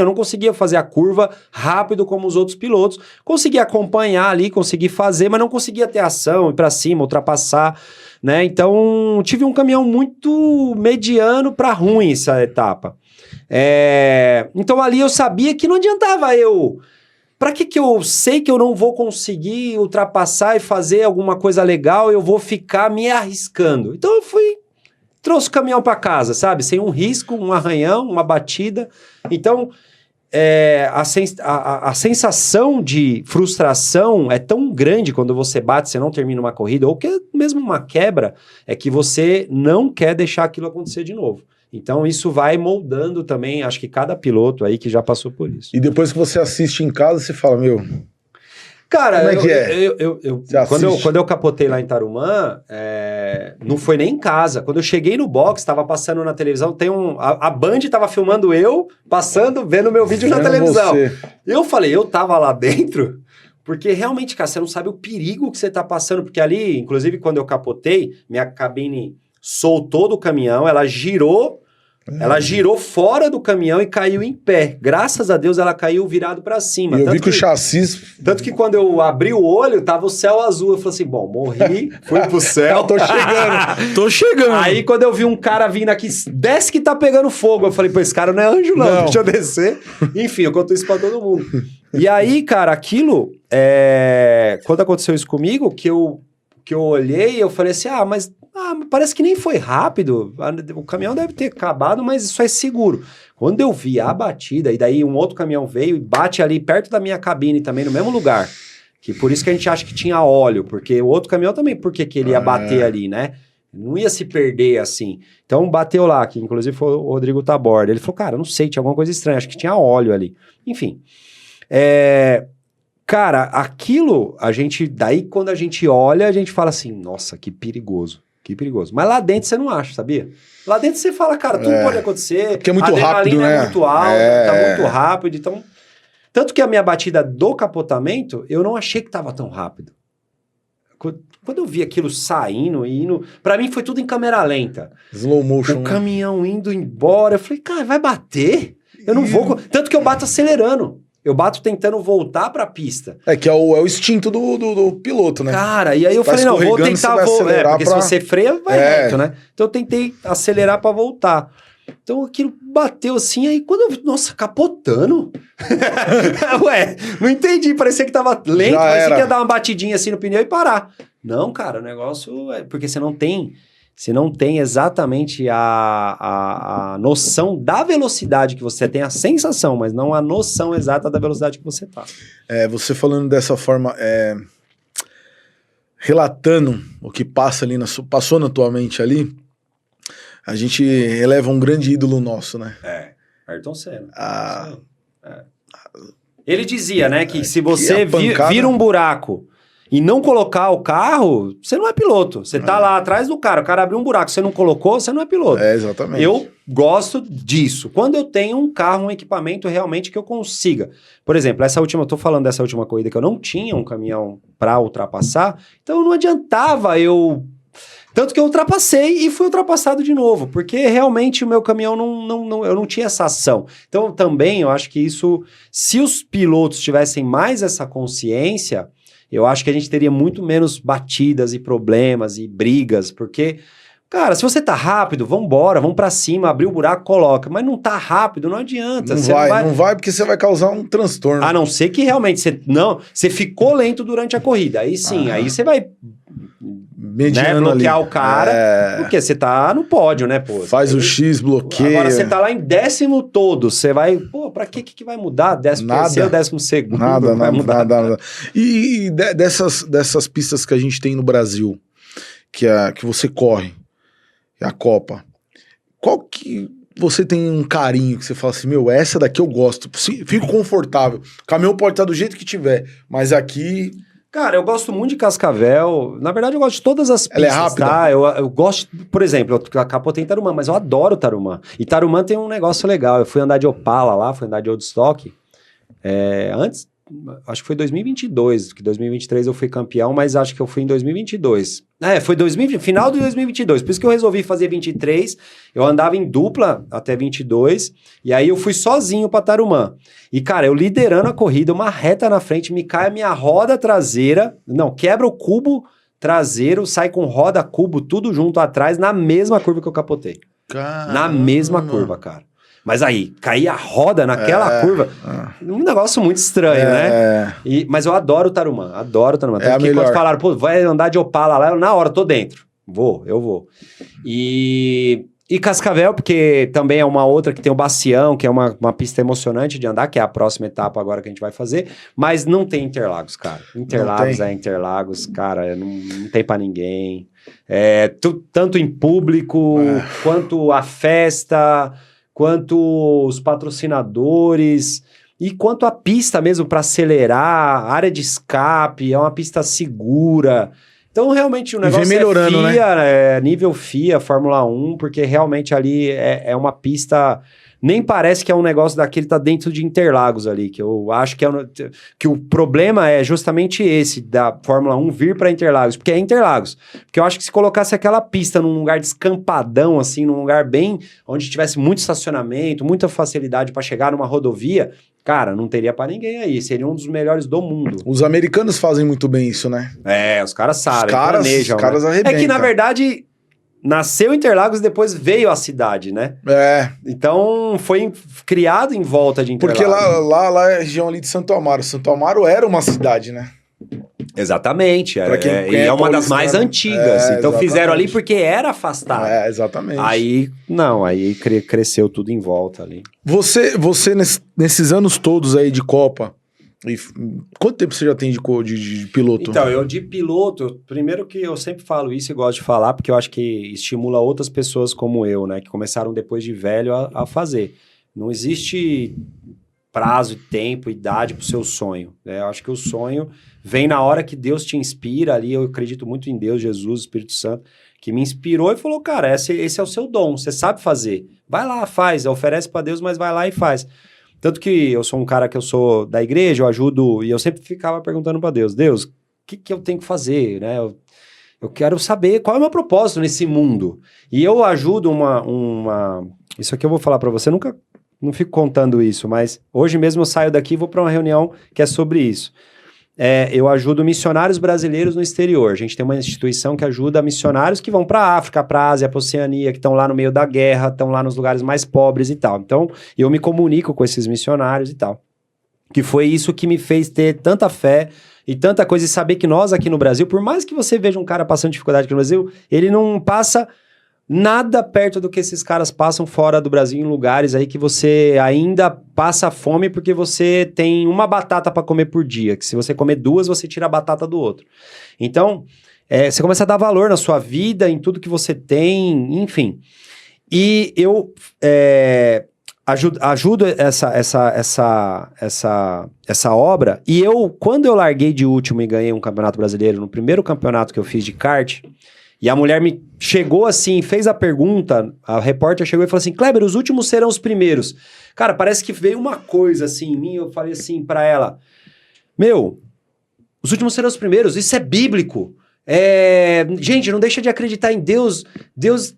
não conseguia fazer a curva rápido como os outros pilotos, conseguia acompanhar ali, conseguia fazer, mas não conseguia ter ação, ir para cima, ultrapassar, né? Então tive um caminhão muito mediano para ruim essa etapa. Então ali eu sabia que não adiantava para que eu sei que eu não vou conseguir ultrapassar e fazer alguma coisa legal, eu vou ficar me arriscando. Então eu trouxe o caminhão para casa, sabe? Sem um risco, um arranhão, uma batida. Então, a sensação de frustração é tão grande quando você bate, você não termina uma corrida, ou que mesmo uma quebra, é que você não quer deixar aquilo acontecer de novo. Então, isso vai moldando também, acho que cada piloto aí que já passou por isso. E depois que você assiste em casa, você fala, meu... Cara, como é que é? Quando eu capotei lá em Tarumã, não foi nem em casa. Quando eu cheguei no box, tava passando na televisão, a Band tava filmando eu, vendo meu vídeo na televisão. Eu falei, eu tava lá dentro, porque realmente, cara, você não sabe o perigo que você tá passando, porque ali, inclusive quando eu capotei, minha cabine soltou do caminhão, ela girou fora do caminhão e caiu em pé. Graças a Deus ela caiu virado pra cima. Eu vi que o chassi... Tanto que quando eu abri o olho, tava o céu azul. Eu falei assim, bom, morri, fui pro céu. Tô chegando. Aí quando eu vi um cara vindo aqui, desce que tá pegando fogo. Eu falei, pô, esse cara não é anjo não. Deixa eu descer. Enfim, eu conto isso pra todo mundo. E aí, cara, aquilo... Quando aconteceu isso comigo, que eu olhei, eu falei assim, mas parece que nem foi rápido, o caminhão deve ter acabado, mas isso é seguro. Quando eu vi a batida, e daí um outro caminhão veio e bate ali perto da minha cabine também, no mesmo lugar, Que por isso que a gente acha que tinha óleo, porque o outro caminhão também, por que ele ia bater ali, né? Não ia se perder assim. Então bateu lá, que inclusive foi o Rodrigo Taborda. Ele falou, cara, não sei, tinha alguma coisa estranha, acho que tinha óleo ali. Enfim. Cara, aquilo, daí quando a gente olha, a gente fala assim, nossa, que perigoso. Que perigoso. Mas lá dentro você não acha, sabia? Lá dentro você fala, cara, tudo pode acontecer. Porque é muito rápido, né? É muito alta, tá muito rápido. Então, tanto que a minha batida do capotamento, eu não achei que tava tão rápido. Quando eu vi aquilo saindo e indo... Pra mim foi tudo em câmera lenta. Slow motion. O caminhão indo embora. Eu falei, cara, vai bater? Eu não vou... Tanto que eu bato acelerando. Eu bato tentando voltar pra pista. Que é o instinto do piloto, né? Cara, e aí eu falei, não, vou tentar voltar. Porque se você freia, vai reto, né? Então eu tentei acelerar pra voltar. Então aquilo bateu assim, aí quando eu vi, nossa, capotando. Ué, não entendi, parecia que tava lento, parecia que ia dar uma batidinha assim no pneu e parar. Não, cara, o negócio é... Porque você não tem exatamente a noção da velocidade que você tem, a sensação, mas não a noção exata da velocidade que você tá. Você falando dessa forma, relatando o que passa ali, passou na tua mente ali, a gente eleva um grande ídolo nosso, né? Ayrton Senna. Ele dizia, né, que se você vira um buraco e não colocar o carro, você não é piloto. Você tá lá atrás do cara, o cara abriu um buraco, você não colocou, você não é piloto. Exatamente. Eu gosto disso. Quando eu tenho um carro, um equipamento realmente que eu consiga. Por exemplo, eu tô falando dessa última corrida que eu não tinha um caminhão para ultrapassar, então não adiantava eu... Tanto que eu ultrapassei e fui ultrapassado de novo, porque realmente o meu caminhão eu não tinha essa ação. Então também eu acho que isso, se os pilotos tivessem mais essa consciência, eu acho que a gente teria muito menos batidas e problemas e brigas, porque, cara, se você tá rápido, vambora, vamos pra cima, abrir o buraco, coloca. Mas não tá rápido, não adianta. Não vai porque você vai causar um transtorno. A não ser que realmente você ficou lento durante a corrida. Aí sim, aí você vai... bloquear ali o cara, porque você tá no pódio, né, pô? Faz o X, bloqueia. Agora você tá lá em 10º todo, você vai, pô, pra que vai mudar? 13º, 12º? Nada. E dessas pistas que a gente tem no Brasil, que você corre, a Copa, qual que você tem um carinho que você fala assim, meu, essa daqui eu gosto, fico confortável, o caminhão pode estar do jeito que tiver, mas aqui... Cara, eu gosto muito de Cascavel. Na verdade, eu gosto de todas as pistas, ela é rápida? Tá? Eu gosto, por exemplo, eu capotei em Tarumã, mas eu adoro Tarumã. E Tarumã tem um negócio legal. Eu fui andar de Opala lá, fui andar de Woodstock. Antes, acho que foi 2022, que 2023 eu fui campeão, mas acho que eu fui em 2022. Foi final de 2022, por isso que eu resolvi fazer 23, eu andava em dupla até 22, e aí eu fui sozinho pra Tarumã. E, cara, eu liderando a corrida, uma reta na frente, me cai a minha roda traseira, quebra o cubo traseiro, sai com roda, cubo, tudo junto atrás, na mesma curva que eu capotei. Caramba. Na mesma curva, cara. Mas aí, cair a roda naquela curva, um negócio muito estranho, né? Mas eu adoro Tarumã, Tanto que quando falaram, pô, vai andar de Opala lá, eu na hora, tô dentro. Eu vou. E Cascavel, porque também é uma outra que tem o Bacião, que é uma pista emocionante de andar, que é a próxima etapa agora que a gente vai fazer, mas não tem Interlagos, cara. Interlagos, cara, não tem pra ninguém. Tanto em público, quanto a festa... quanto os patrocinadores e quanto a pista mesmo para acelerar, área de escape, é uma pista segura. Então, realmente, o negócio melhorando, FIA, né? Nível FIA, Fórmula 1, porque realmente ali é uma pista... Nem parece que é um negócio daquele que tá dentro de Interlagos ali, que eu acho que o problema é justamente esse, da Fórmula 1 vir para Interlagos, porque é Interlagos. Porque eu acho que se colocasse aquela pista num lugar descampadão, assim, num lugar bem, onde tivesse muito estacionamento, muita facilidade para chegar numa rodovia, cara, não teria para ninguém aí, seria um dos melhores do mundo. Os americanos fazem muito bem isso, né? Os caras sabem, planejam. Os caras arrebentam. É que, na verdade... Nasceu Interlagos, depois veio a cidade, né? Então, foi criado em volta de Interlagos. Porque lá é a região ali de Santo Amaro. Santo Amaro era uma cidade, né? Exatamente. E é uma das mais antigas. Então, exatamente. Fizeram ali porque era afastado. Exatamente. Aí cresceu tudo em volta ali. Você nesses anos todos aí de Copa, E quanto tempo você já tem de piloto? Então, eu de piloto, primeiro que eu sempre falo isso e gosto de falar, porque eu acho que estimula outras pessoas como eu, né? Que começaram depois de velho a fazer. Não existe prazo, tempo, idade pro seu sonho, né? Eu acho que o sonho vem na hora que Deus te inspira ali, eu acredito muito em Deus, Jesus, Espírito Santo, que me inspirou e falou, cara, esse é o seu dom, você sabe fazer. Vai lá, faz, oferece para Deus, mas vai lá e faz. Tanto que eu sou um cara que eu sou da igreja, eu ajudo, e eu sempre ficava perguntando para Deus, o que eu tenho que fazer, né? Eu quero saber qual é o meu propósito nesse mundo. E eu ajudo isso aqui eu vou falar para você, não fico contando isso, mas hoje mesmo eu saio daqui e vou para uma reunião que é sobre isso. Eu ajudo missionários brasileiros no exterior. A gente tem uma instituição que ajuda missionários que vão para a África, para a Ásia, para a Oceania, que estão lá no meio da guerra, estão lá nos lugares mais pobres e tal. Então, eu me comunico com esses missionários e tal. Que foi isso que me fez ter tanta fé e tanta coisa, e saber que nós aqui no Brasil, por mais que você veja um cara passando dificuldade aqui no Brasil, ele não passa nada perto do que esses caras passam fora do Brasil, em lugares aí que você ainda passa fome porque você tem uma batata para comer por dia, que se você comer 2, você tira a batata do outro. Então, você começa a dar valor na sua vida, em tudo que você tem, enfim. E eu ajudo essa obra, e quando eu larguei de último e ganhei um campeonato brasileiro, no primeiro campeonato que eu fiz de kart, e a mulher me chegou assim, fez a pergunta, a repórter chegou e falou assim, Kleber, os últimos serão os primeiros. Cara, parece que veio uma coisa assim em mim, eu falei assim pra ela, os últimos serão os primeiros, isso é bíblico. Gente, não deixa de acreditar em Deus, Deus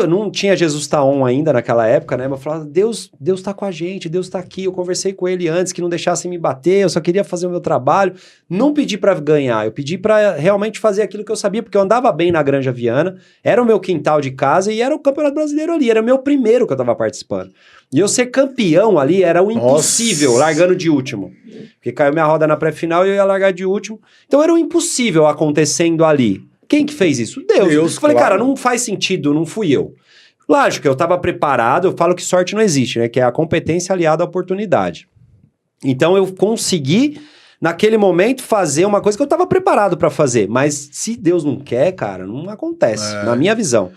não tinha Jesus tá on ainda naquela época, né? Mas eu falava, Deus tá com a gente, Deus tá aqui. Eu conversei com ele antes que não deixassem me bater, eu só queria fazer o meu trabalho. Não pedi pra ganhar, eu pedi pra realmente fazer aquilo que eu sabia, porque eu andava bem na Granja Viana, era o meu quintal de casa e era o Campeonato Brasileiro ali, era o meu primeiro que eu tava participando. E eu ser campeão ali era o impossível, largando de último. Porque caiu minha roda na pré-final e eu ia largar de último. Então era o impossível acontecendo ali. Quem que fez isso? Deus. Eu falei, claro, cara, não faz sentido, não fui eu. Lógico, eu estava preparado, eu falo que sorte não existe, né? Que é a competência aliada à oportunidade. Então eu consegui, naquele momento, fazer uma coisa que eu estava preparado para fazer. Mas se Deus não quer, cara, não acontece, na minha visão.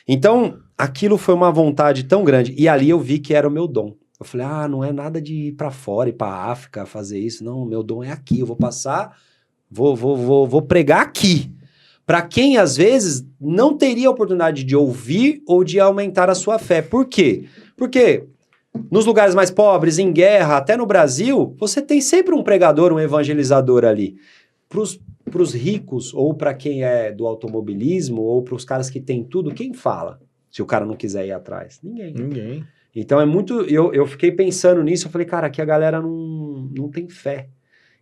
Então, aquilo foi uma vontade tão grande. E ali eu vi que era o meu dom. Eu falei, não é nada de ir para fora, ir para África, fazer isso. Não, meu dom é aqui, eu vou passar, vou pregar aqui. Para quem, às vezes, não teria a oportunidade de ouvir ou de aumentar a sua fé. Por quê? Porque nos lugares mais pobres, em guerra, até no Brasil, você tem sempre um pregador, um evangelizador ali. Para os ricos, ou para quem é do automobilismo, ou para os caras que têm tudo, quem fala? Se o cara não quiser ir atrás? Ninguém. Então é muito... Eu fiquei pensando nisso, eu falei, cara, aqui a galera não tem fé.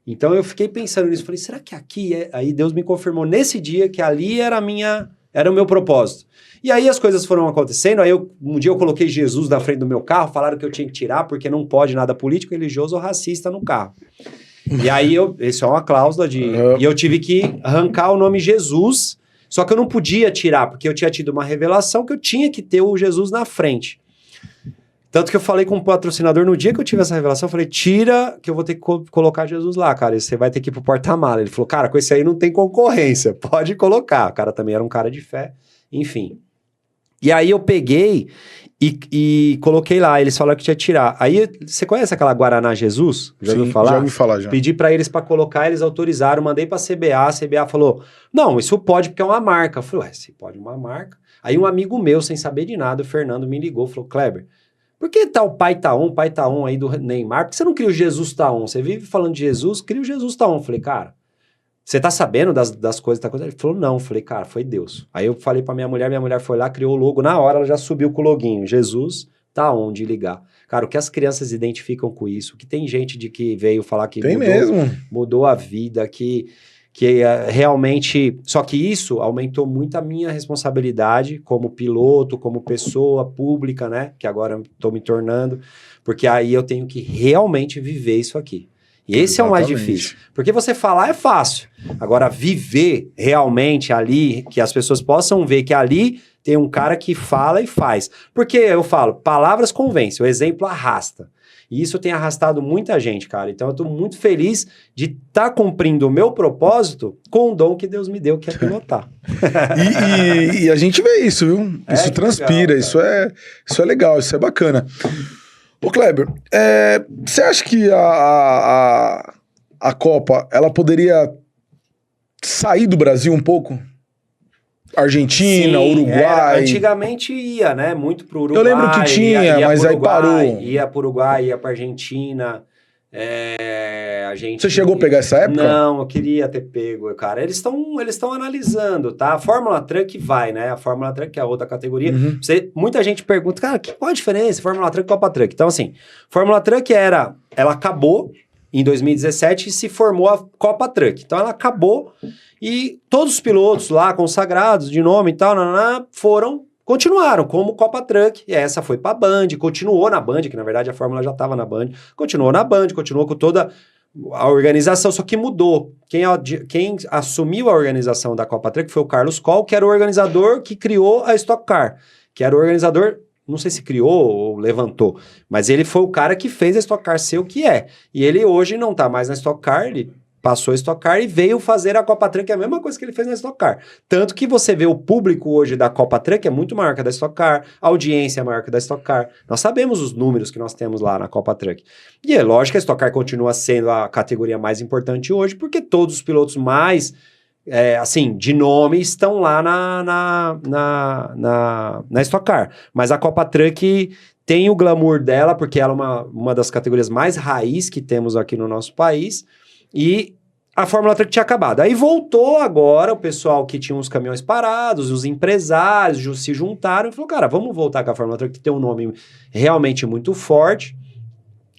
Então eu fiquei pensando nisso, falei, será que aqui é? Aí Deus me confirmou nesse dia que ali era o meu propósito. E aí as coisas foram acontecendo, aí um dia eu coloquei Jesus na frente do meu carro, falaram que eu tinha que tirar porque não pode nada político, religioso ou racista no carro. E aí isso é uma cláusula e eu tive que arrancar o nome Jesus, só que eu não podia tirar, porque eu tinha tido uma revelação que eu tinha que ter o Jesus na frente. Tanto que eu falei com o patrocinador, no dia que eu tive essa revelação, eu falei, tira que eu vou ter que colocar Jesus lá, cara, você vai ter que ir pro porta-mala. Ele falou, cara, com esse aí não tem concorrência, pode colocar. O cara também era um cara de fé, enfim. E aí eu peguei e coloquei lá, eles falaram que tinha que tirar. Aí, você conhece aquela Guaraná Jesus? Já ouviu falar? Já ouvi falar, já. Pedi pra eles pra colocar, eles autorizaram, mandei pra CBA, a CBA falou, não, isso pode porque é uma marca. Eu falei, se pode uma marca. Aí um amigo meu, sem saber de nada, o Fernando, me ligou, falou, Kleber, por que tá o pai tá on aí do Neymar? Por que você não cria o Jesus tá on? Você vive falando de Jesus, cria o Jesus tá on. Eu falei, cara, você tá sabendo das coisas que tá acontecendo? Ele falou, não. Eu falei, cara, foi Deus. Aí eu falei pra minha mulher foi lá, criou o logo, na hora ela já subiu com o loguinho, Jesus tá on, de ligar. Cara, o que as crianças identificam com isso, que tem gente de que veio falar que mudou a vida, que realmente... Só que isso aumentou muito a minha responsabilidade como piloto, como pessoa pública, né? Que agora estou me tornando, porque aí eu tenho que realmente viver isso aqui. E esse é o mais difícil. Porque você falar é fácil. Agora, viver realmente ali, que as pessoas possam ver que ali tem um cara que fala e faz. Porque eu falo, palavras convencem, o exemplo arrasta. E isso tem arrastado muita gente, cara. Então eu tô muito feliz de estar cumprindo o meu propósito com o dom que Deus me deu, que é pilotar. E a gente vê isso, viu? Isso transpira, legal, isso é legal, isso é bacana. Ô Kleber, você acha que a Copa, ela poderia sair do Brasil um pouco? Argentina, sim, Uruguai... antigamente ia, né? Muito pro Uruguai. Eu lembro que tinha, mas Uruguai, aí parou. Ia pro Uruguai, ia pra Argentina. Você chegou a pegar essa época? Não, eu queria ter pego, cara. Eles estão analisando, tá? A Fórmula Truck vai, né? A Fórmula Truck é a outra categoria. Uhum. Muita gente pergunta, cara, qual a diferença? Fórmula Truck e Copa Truck. Então, assim, Fórmula Truck ela acabou em 2017 e se formou a Copa Truck. Então, ela acabou e todos os pilotos lá, consagrados de nome e tal, continuaram como Copa Truck, e essa foi pra Band, continuou na Band, que na verdade a Fórmula já estava na Band, continuou na Band, continuou com toda a organização, só que mudou. Quem assumiu a organização da Copa Truck foi o Carlos Coll, que era o organizador que criou a Stock Car, que era o organizador, não sei se criou ou levantou, mas ele foi o cara que fez a Stock Car ser o que é. E ele hoje não tá mais na Stock Car, ele passou a Stock Car e veio fazer a Copa Truck, é a mesma coisa que ele fez na Stock Car. Tanto que você vê o público hoje da Copa Truck é muito maior que a da Stock Car, a audiência é maior que a da Stock Car. Nós sabemos os números que nós temos lá na Copa Truck. E é lógico que a Stock Car continua sendo a categoria mais importante hoje, porque todos os pilotos mais, de nome, estão lá na Stock Car. Mas a Copa Truck tem o glamour dela, porque ela é uma das categorias mais raiz que temos aqui no nosso país. E a Fórmula Truck tinha acabado. Aí voltou agora o pessoal que tinha os caminhões parados, os empresários se juntaram e falou, cara, vamos voltar com a Fórmula Truck, que tem um nome realmente muito forte.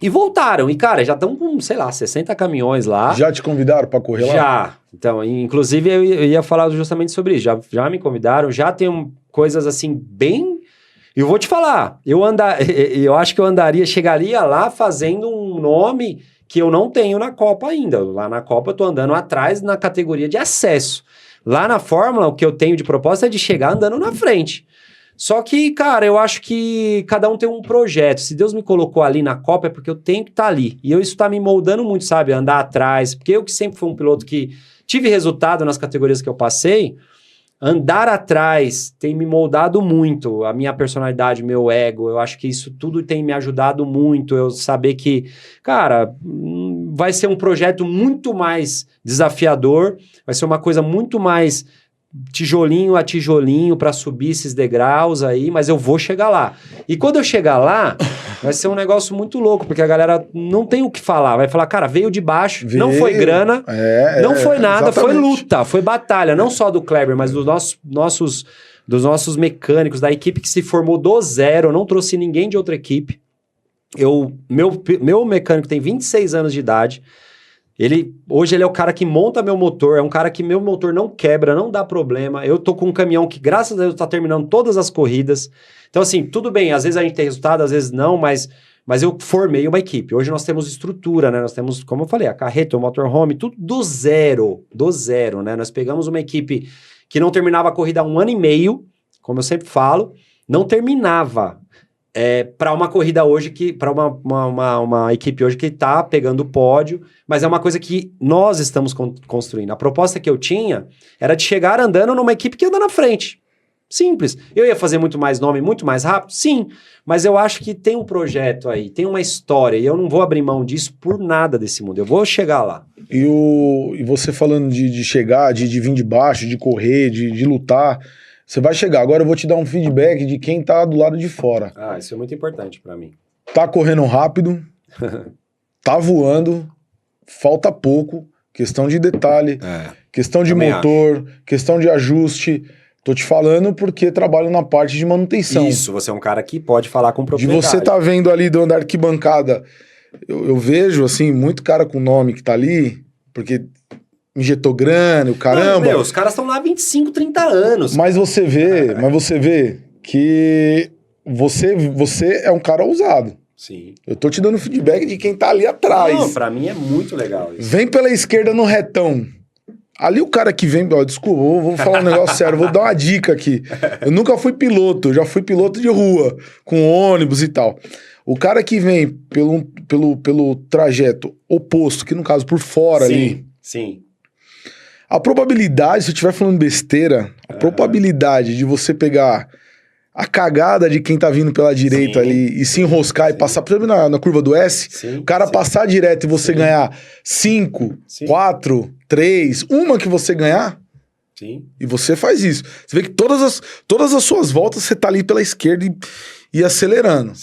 E voltaram. E, cara, já estão com, 60 caminhões lá. Já te convidaram para correr lá? Já. Então, inclusive, eu ia falar justamente sobre isso. Já me convidaram, já tem coisas assim bem... Eu vou te falar, eu acho que eu chegaria lá fazendo um nome... que eu não tenho na Copa ainda. Lá na Copa eu tô andando atrás na categoria de acesso. Lá na Fórmula, o que eu tenho de propósito é de chegar andando na frente. Só que, cara, eu acho que cada um tem um projeto. Se Deus me colocou ali na Copa é porque eu tenho que estar ali. E isso tá me moldando muito, sabe? Andar atrás. Porque eu que sempre fui um piloto que tive resultado nas categorias que eu passei... Andar atrás tem me moldado muito, a minha personalidade, meu ego, eu acho que isso tudo tem me ajudado muito, eu saber que, cara, vai ser um projeto muito mais desafiador, vai ser uma coisa muito mais tijolinho a tijolinho para subir esses degraus aí, mas eu vou chegar lá. E quando eu chegar lá, vai ser um negócio muito louco, porque a galera não tem o que falar, vai falar, cara, veio de baixo, não foi grana, não foi nada, exatamente. Foi luta, foi batalha, não só do Kleber, mas dos nossos mecânicos, da equipe que se formou do zero, eu não trouxe ninguém de outra equipe. Meu mecânico tem 26 anos de idade, hoje ele é o cara que monta meu motor, é um cara que meu motor não quebra, não dá problema. Eu tô com um caminhão que, graças a Deus, tá terminando todas as corridas. Então, assim, tudo bem, às vezes a gente tem resultado, às vezes não, mas eu formei uma equipe. Hoje nós temos estrutura, né? Nós temos, como eu falei, a carreta, o motorhome, tudo do zero, né? Nós pegamos uma equipe que não terminava a corrida há 1 ano e meio, como eu sempre falo, não terminava. Para uma corrida hoje, para uma equipe hoje que está pegando o pódio, mas é uma coisa que nós estamos construindo. A proposta que eu tinha era de chegar andando numa equipe que anda na frente. Simples. Eu ia fazer muito mais nome, muito mais rápido? Sim. Mas eu acho que tem um projeto aí, tem uma história, e eu não vou abrir mão disso por nada desse mundo. Eu vou chegar lá. E você falando de chegar, de vir de baixo, de correr, de lutar... Você vai chegar. Agora eu vou te dar um feedback de quem tá do lado de fora. Isso é muito importante pra mim. Tá correndo rápido, tá voando, falta pouco, questão de detalhe, questão de motor, questão de ajuste. Tô te falando porque trabalho na parte de manutenção. Isso, você é um cara que pode falar com propriedade. De você tá vendo ali da arquibancada, eu vejo, assim, muito cara com nome que tá ali, porque... injetou grana, o caramba. Não, os caras estão lá há 25, 30 anos. Mas você vê que você é um cara ousado. Sim. Eu tô te dando feedback de quem tá ali atrás. Não, pra mim é muito legal isso. Vem pela esquerda no retão. Ali o cara que vem... desculpa, vou falar um negócio sério, vou dar uma dica aqui. Eu nunca fui piloto, eu já fui piloto de rua, com ônibus e tal. O cara que vem pelo trajeto oposto, que no caso por fora ali. Sim. A probabilidade, se eu estiver falando besteira, a probabilidade de você pegar a cagada de quem tá vindo pela direita ali e se enroscar e passar, por exemplo, na curva do S, o cara passar direto e você ganhar 5, 4, 3, uma que você ganhar, e você faz isso. Você vê que todas as suas voltas você tá ali pela esquerda e acelerando.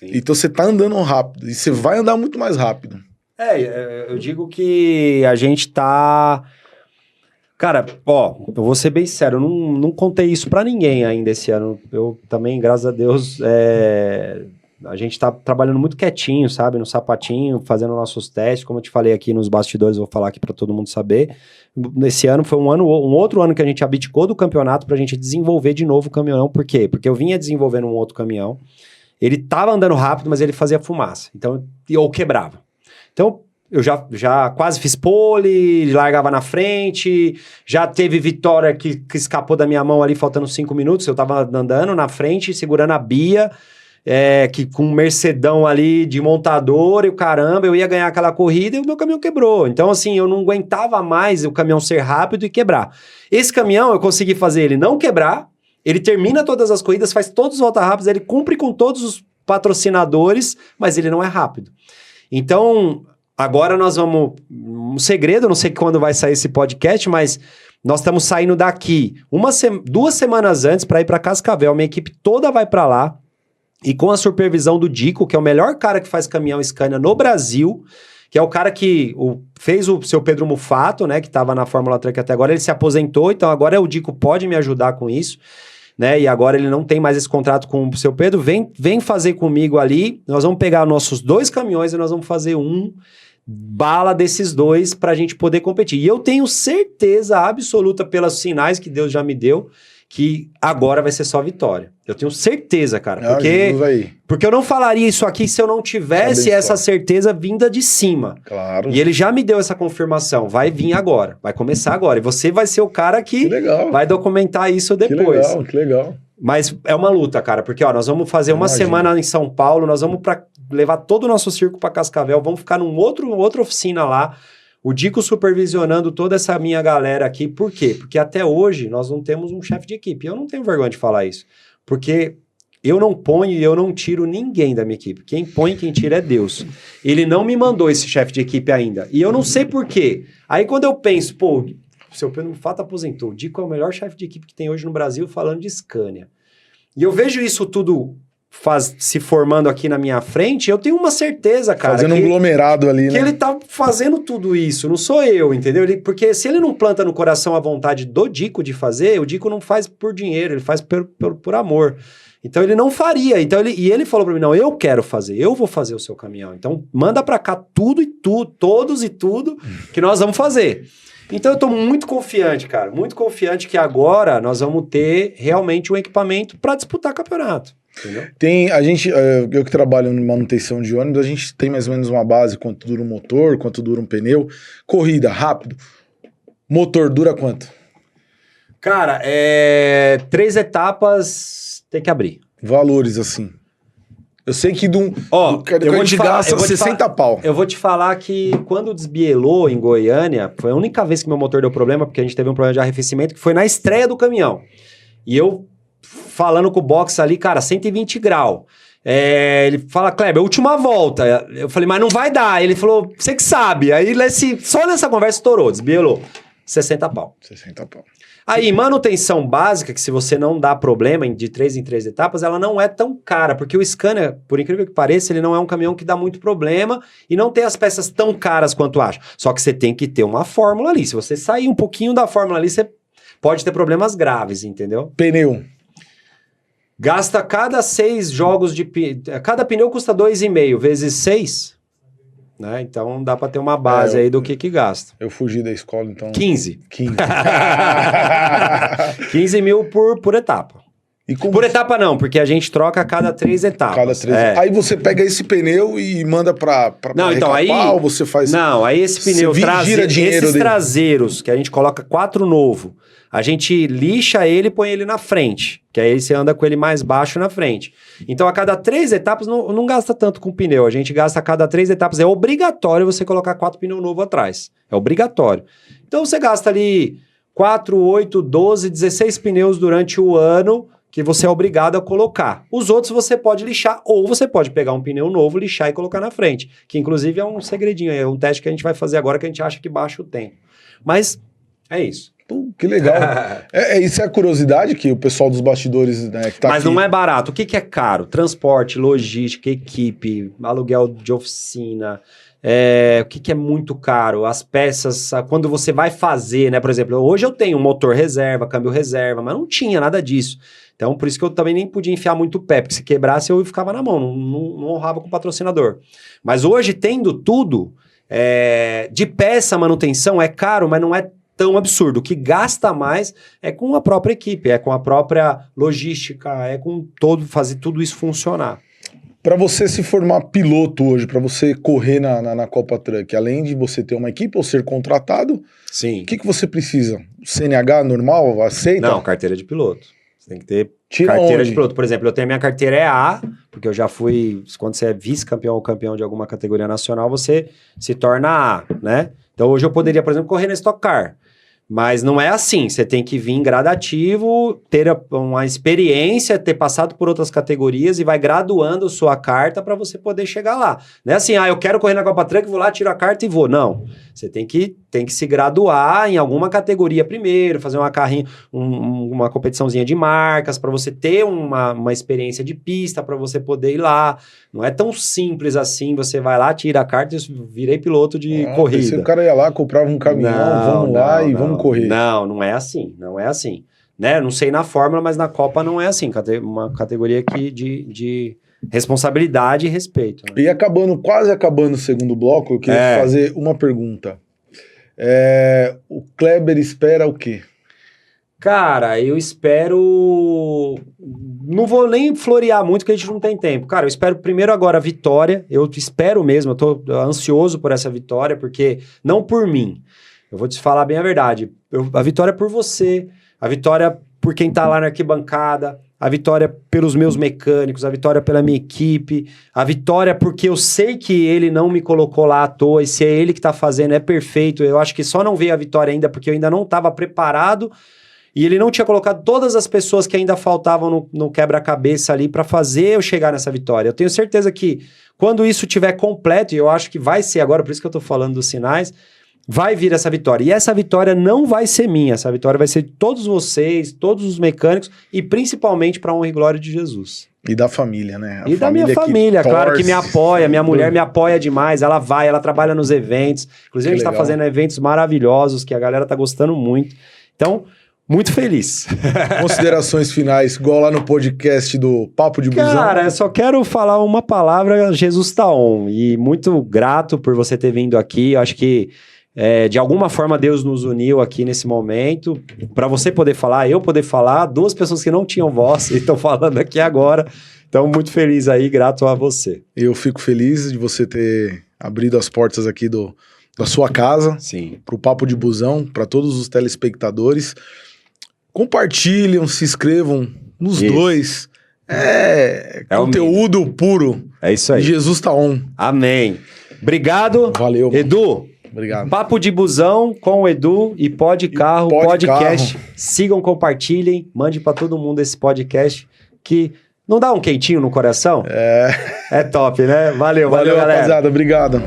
Então você tá andando rápido e você vai andar muito mais rápido. Eu digo que a gente tá... Cara, ó, eu vou ser bem sério, eu não contei isso pra ninguém ainda esse ano. Eu também, graças a Deus, a gente tá trabalhando muito quietinho, sabe? No sapatinho, fazendo nossos testes. Como eu te falei aqui nos bastidores, eu vou falar aqui pra todo mundo saber. Esse ano foi um outro ano que a gente abdicou do campeonato pra gente desenvolver de novo o caminhão. Por quê? Porque eu vinha desenvolvendo um outro caminhão. Ele tava andando rápido, mas ele fazia fumaça. Então, ou quebrava. Então, eu já quase fiz pole, largava na frente, já teve vitória que escapou da minha mão ali, faltando 5 minutos, eu tava andando na frente, segurando a Bia, que com um Mercedão ali de montador e o caramba, eu ia ganhar aquela corrida e o meu caminhão quebrou. Então, assim, eu não aguentava mais o caminhão ser rápido e quebrar. Esse caminhão, eu consegui fazer ele não quebrar, ele termina todas as corridas, faz todos os voltas rápidas, ele cumpre com todos os patrocinadores, mas ele não é rápido. Então... Agora nós vamos... Um segredo, não sei quando vai sair esse podcast, mas nós estamos saindo daqui 2 semanas antes para ir para Cascavel. Minha equipe toda vai para lá. E com a supervisão do Dico, que é o melhor cara que faz caminhão Scania no Brasil, que é o cara que fez o seu Pedro Mufato, né? Que estava na Fórmula Truck até agora. Ele se aposentou, então agora o Dico pode me ajudar com isso. Né? E agora ele não tem mais esse contrato com o seu Pedro. Vem fazer comigo ali. Nós vamos pegar nossos 2 caminhões e nós vamos fazer bala desses 2 pra gente poder competir. E eu tenho certeza absoluta, pelos sinais que Deus já me deu, que agora vai ser só vitória. Eu tenho certeza, cara. Porque eu não falaria isso aqui se eu não tivesse essa certeza vinda de cima. Claro. E ele já me deu essa confirmação. Vai vir agora. Vai começar agora. E você vai ser o cara que vai documentar isso depois. Que legal. Mas é uma luta, cara. Porque, ó, nós vamos fazer uma semana em São Paulo, nós vamos levar todo o nosso circo para Cascavel, vamos ficar outra oficina lá, o Dico supervisionando toda essa minha galera aqui. Por quê? Porque até hoje nós não temos um chefe de equipe. Eu não tenho vergonha de falar isso, porque eu não ponho e eu não tiro ninguém da minha equipe. Quem põe e quem tira é Deus. Ele não me mandou esse chefe de equipe ainda, e eu não sei por quê. Aí quando eu penso, pô, o seu Pedro Mufato aposentou, o Dico é o melhor chefe de equipe que tem hoje no Brasil falando de Scania. E eu vejo isso tudo se formando aqui na minha frente, eu tenho uma certeza, cara. Fazendo um aglomerado ali, né? Que ele tá fazendo tudo isso, não sou eu, entendeu? Porque se ele não planta no coração a vontade do Dico de fazer, o Dico não faz por dinheiro, ele faz por amor. Então ele não faria. Então ele falou pra mim, não, eu quero fazer, eu vou fazer o seu caminhão. Então manda pra cá tudo, todos e tudo, que nós vamos fazer. Então eu tô muito confiante, cara, muito confiante que agora nós vamos ter realmente um equipamento para disputar campeonato. Entendeu? Eu que trabalho em manutenção de ônibus, a gente tem mais ou menos uma base, quanto dura um motor, quanto dura um pneu. Corrida, rápido. Motor dura quanto? Cara, 3 etapas tem que abrir. Valores, assim. Eu sei que a gente gasta 60 pau. Eu vou te falar que quando desbielou em Goiânia, foi a única vez que meu motor deu problema, porque a gente teve um problema de arrefecimento, que foi na estreia do caminhão. E eu falando com o box ali, cara, 120 graus. Ele fala, Kleber, última volta. Eu falei, mas não vai dar. Ele falou, você que sabe. Aí só nessa conversa estourou, desbielou. 60 pau. 60 pau. Aí, manutenção básica, que se você não dá problema de 3 em 3 etapas, ela não é tão cara, porque o Scania, por incrível que pareça, ele não é um caminhão que dá muito problema e não tem as peças tão caras quanto acha. Só que você tem que ter uma fórmula ali. Se você sair um pouquinho da fórmula ali, você pode ter problemas graves, entendeu? Pneu. Gasta cada 6 jogos de... Cada pneu custa 2,5 vezes 6, né? Então dá para ter uma base aí do que gasta. Eu fugi da escola, então... 15 mil por etapa. E como... Por etapa não, porque a gente troca a cada 3 etapas. Cada 3 Aí você pega esse pneu e manda pra não, então aí ou você faz... Não, aí esse pneu gira dinheiro esses dele. traseiros, que a gente coloca 4 novo, a gente lixa ele e põe ele na frente, que aí você anda com ele mais baixo na frente. Então a cada 3 etapas não gasta tanto com pneu, a gente gasta a cada 3 etapas, é obrigatório você colocar 4 pneus novos atrás, é obrigatório. Então você gasta ali 4, 8, 12, 16 pneus durante o ano, que você é obrigado a colocar. Os outros você pode lixar, ou você pode pegar um pneu novo, lixar e colocar na frente, que inclusive é um segredinho, é um teste que a gente vai fazer agora que a gente acha que baixa o tempo. Mas é isso. Pô, que legal. Isso é a curiosidade que o pessoal dos bastidores, né, que tá Mas aqui... não é barato. O que é caro? Transporte, logística, equipe, aluguel de oficina... o que é muito caro? As peças, quando você vai fazer, né? Por exemplo, hoje eu tenho um motor reserva, câmbio reserva, mas não tinha nada disso. Então, por isso que eu também nem podia enfiar muito o pé, porque se quebrasse eu ficava na mão, não honrava com o patrocinador. Mas hoje, tendo tudo, de peça, manutenção é caro, mas não é tão absurdo. O que gasta mais é com a própria equipe, é com a própria logística, é com fazer tudo isso funcionar. Para você se formar piloto hoje, para você correr na Copa Truck, além de você ter uma equipe ou ser contratado, sim. O que você precisa? CNH normal, aceita? Não, carteira de piloto. Você tem que ter carteira onde? de piloto. Por exemplo, eu tenho a minha carteira é A, porque eu já fui, quando você é vice-campeão ou campeão de alguma categoria nacional, você se torna A, né? Então hoje eu poderia, por exemplo, correr na Stock Car. Mas não é assim, você tem que vir gradativo, ter uma experiência, ter passado por outras categorias e vai graduando sua carta para você poder chegar lá. Não é assim, eu quero correr na Copa Truck, vou lá, tiro a carta e vou. Não, você tem que se graduar em alguma categoria primeiro, fazer uma competiçãozinha de marcas, para você ter uma experiência de pista, para você poder ir lá. Não é tão simples assim, você vai lá, tira a carta e virei piloto de corrida. Se o cara ia lá, comprava um caminhão, vamos lá e vamos correr. Não é assim, não é assim. Né? Não sei na Fórmula, mas na Copa não é assim. Uma categoria aqui de responsabilidade e respeito. Né? E quase acabando o segundo bloco, eu queria te fazer uma pergunta. O Kleber espera o quê? Cara, eu espero... Não vou nem florear muito, porque a gente não tem tempo. Cara, eu espero primeiro agora a vitória. Eu espero mesmo, eu tô ansioso por essa vitória, porque não por mim. Eu vou te falar bem a verdade. A vitória é por você, a vitória por quem tá lá na arquibancada, a vitória pelos meus mecânicos, a vitória pela minha equipe, a vitória porque eu sei que ele não me colocou lá à toa, e se é ele que tá fazendo, é perfeito. Eu acho que só não veio a vitória ainda porque eu ainda não estava preparado e ele não tinha colocado todas as pessoas que ainda faltavam no quebra-cabeça ali para fazer eu chegar nessa vitória. Eu tenho certeza que quando isso estiver completo, e eu acho que vai ser agora, por isso que eu tô falando dos sinais, vai vir essa vitória. E essa vitória não vai ser minha. Essa vitória vai ser de todos vocês, todos os mecânicos e principalmente para a honra e glória de Jesus. E da família, né? E da minha família, claro, que me apoia. Minha mulher me apoia demais. Ela trabalha nos eventos. Inclusive, a gente está fazendo eventos maravilhosos que a galera tá gostando muito. Então, muito feliz. Considerações finais, igual lá no podcast do Papo de Busão. Cara, eu só quero falar uma palavra, Jesus tá on. E muito grato por você ter vindo aqui. Eu acho que de alguma forma Deus nos uniu aqui nesse momento para você poder falar, eu poder falar, duas pessoas que não tinham voz e estão falando aqui agora. Então, muito feliz aí, grato a você. Eu fico feliz de você ter abrido as portas aqui da sua casa. Sim. Pro Papo de Busão, para todos os telespectadores. Compartilham, se inscrevam nos dois. Conteúdo puro. É isso aí. E Jesus tá on. Amém. Obrigado. Valeu. Mano. Edu. Obrigado. Papo de Busão com o Edu e Pode Carro, podcast. Sigam, compartilhem, mande para todo mundo esse podcast que não dá um quentinho no coração? É top, né? Valeu, galera. Rapaziada. Obrigado.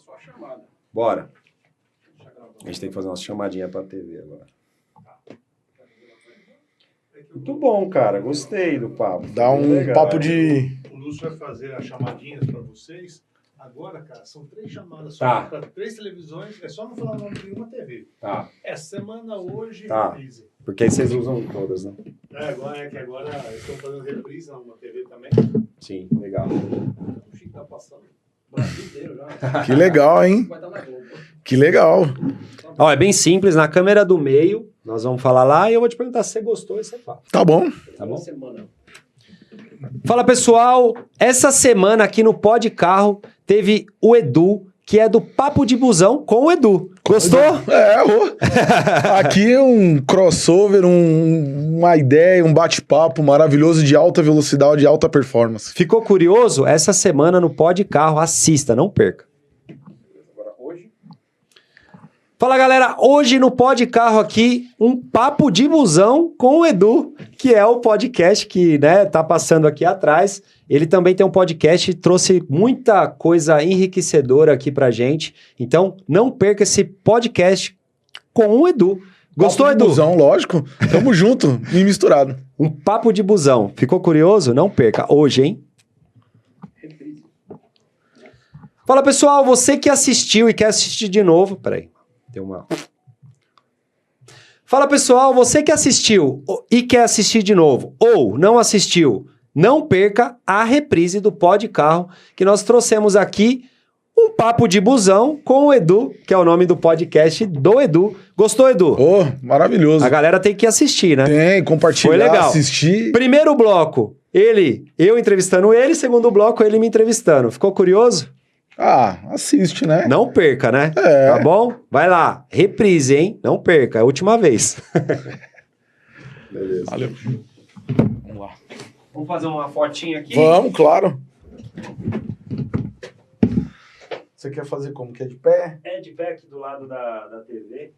só a chamada. Bora. A gente tem que fazer uma chamadinha pra TV agora. Muito bom, cara. Gostei do papo. Dá um legal. papo de... O Lúcio vai fazer as chamadinhas pra vocês. Agora, cara, são 3 chamadas só Tá. para 3 televisões. É só não falar o nome de nenhuma TV. Tá. Essa semana hoje, Tá. reprise. Porque aí vocês usam todas, né? Agora eles estão fazendo reprise numa TV também. Sim, legal. O Chico tá passando o Brasil inteiro já. Que legal, hein? Vai estar na Globo. Que legal. Ó, é bem simples. Na câmera do meio, nós vamos falar lá e eu vou te perguntar se você gostou e você fala. Tá bom. Tá bom? Semana. Fala, pessoal. Essa semana aqui no Pod Carro teve o Edu, que é do Papo de Busão com o Edu. Gostou? Aqui é um crossover, uma ideia, um bate-papo maravilhoso de alta velocidade e alta performance. Ficou curioso? Essa semana no Pod Carro, assista, não perca. Fala, galera, hoje no Pod Carro aqui, um papo de busão com o Edu, que é o podcast que, né, tá passando aqui atrás. Ele também tem um podcast e trouxe muita coisa enriquecedora aqui pra gente. Então, não perca esse podcast com o Edu. Gostou, Papo de Edu? busão, lógico. Tamo junto e misturado. Um papo de busão. Ficou curioso? Não perca. Hoje, hein? Fala, pessoal, você que assistiu e quer assistir de novo... Peraí. Deu uma... Fala, pessoal, você que assistiu e quer assistir de novo ou não assistiu, não perca a reprise do Pod Carro que nós trouxemos aqui, um papo de busão com o Edu, que é o nome do podcast do Edu. Gostou, Edu? Ô, maravilhoso. A galera tem que assistir, né? Tem, compartilhar, Foi legal. assistir. Primeiro bloco, eu entrevistando ele, segundo bloco, ele me entrevistando. Ficou curioso? Ah, assiste, né? Não perca, né? É. Tá bom? Vai lá. Reprise, hein? Não perca. É a última vez. Beleza. Valeu. Vamos lá. Vamos fazer uma fotinha aqui? Vamos, claro. Você quer fazer como? Quer de pé? É de pé aqui do lado da TV.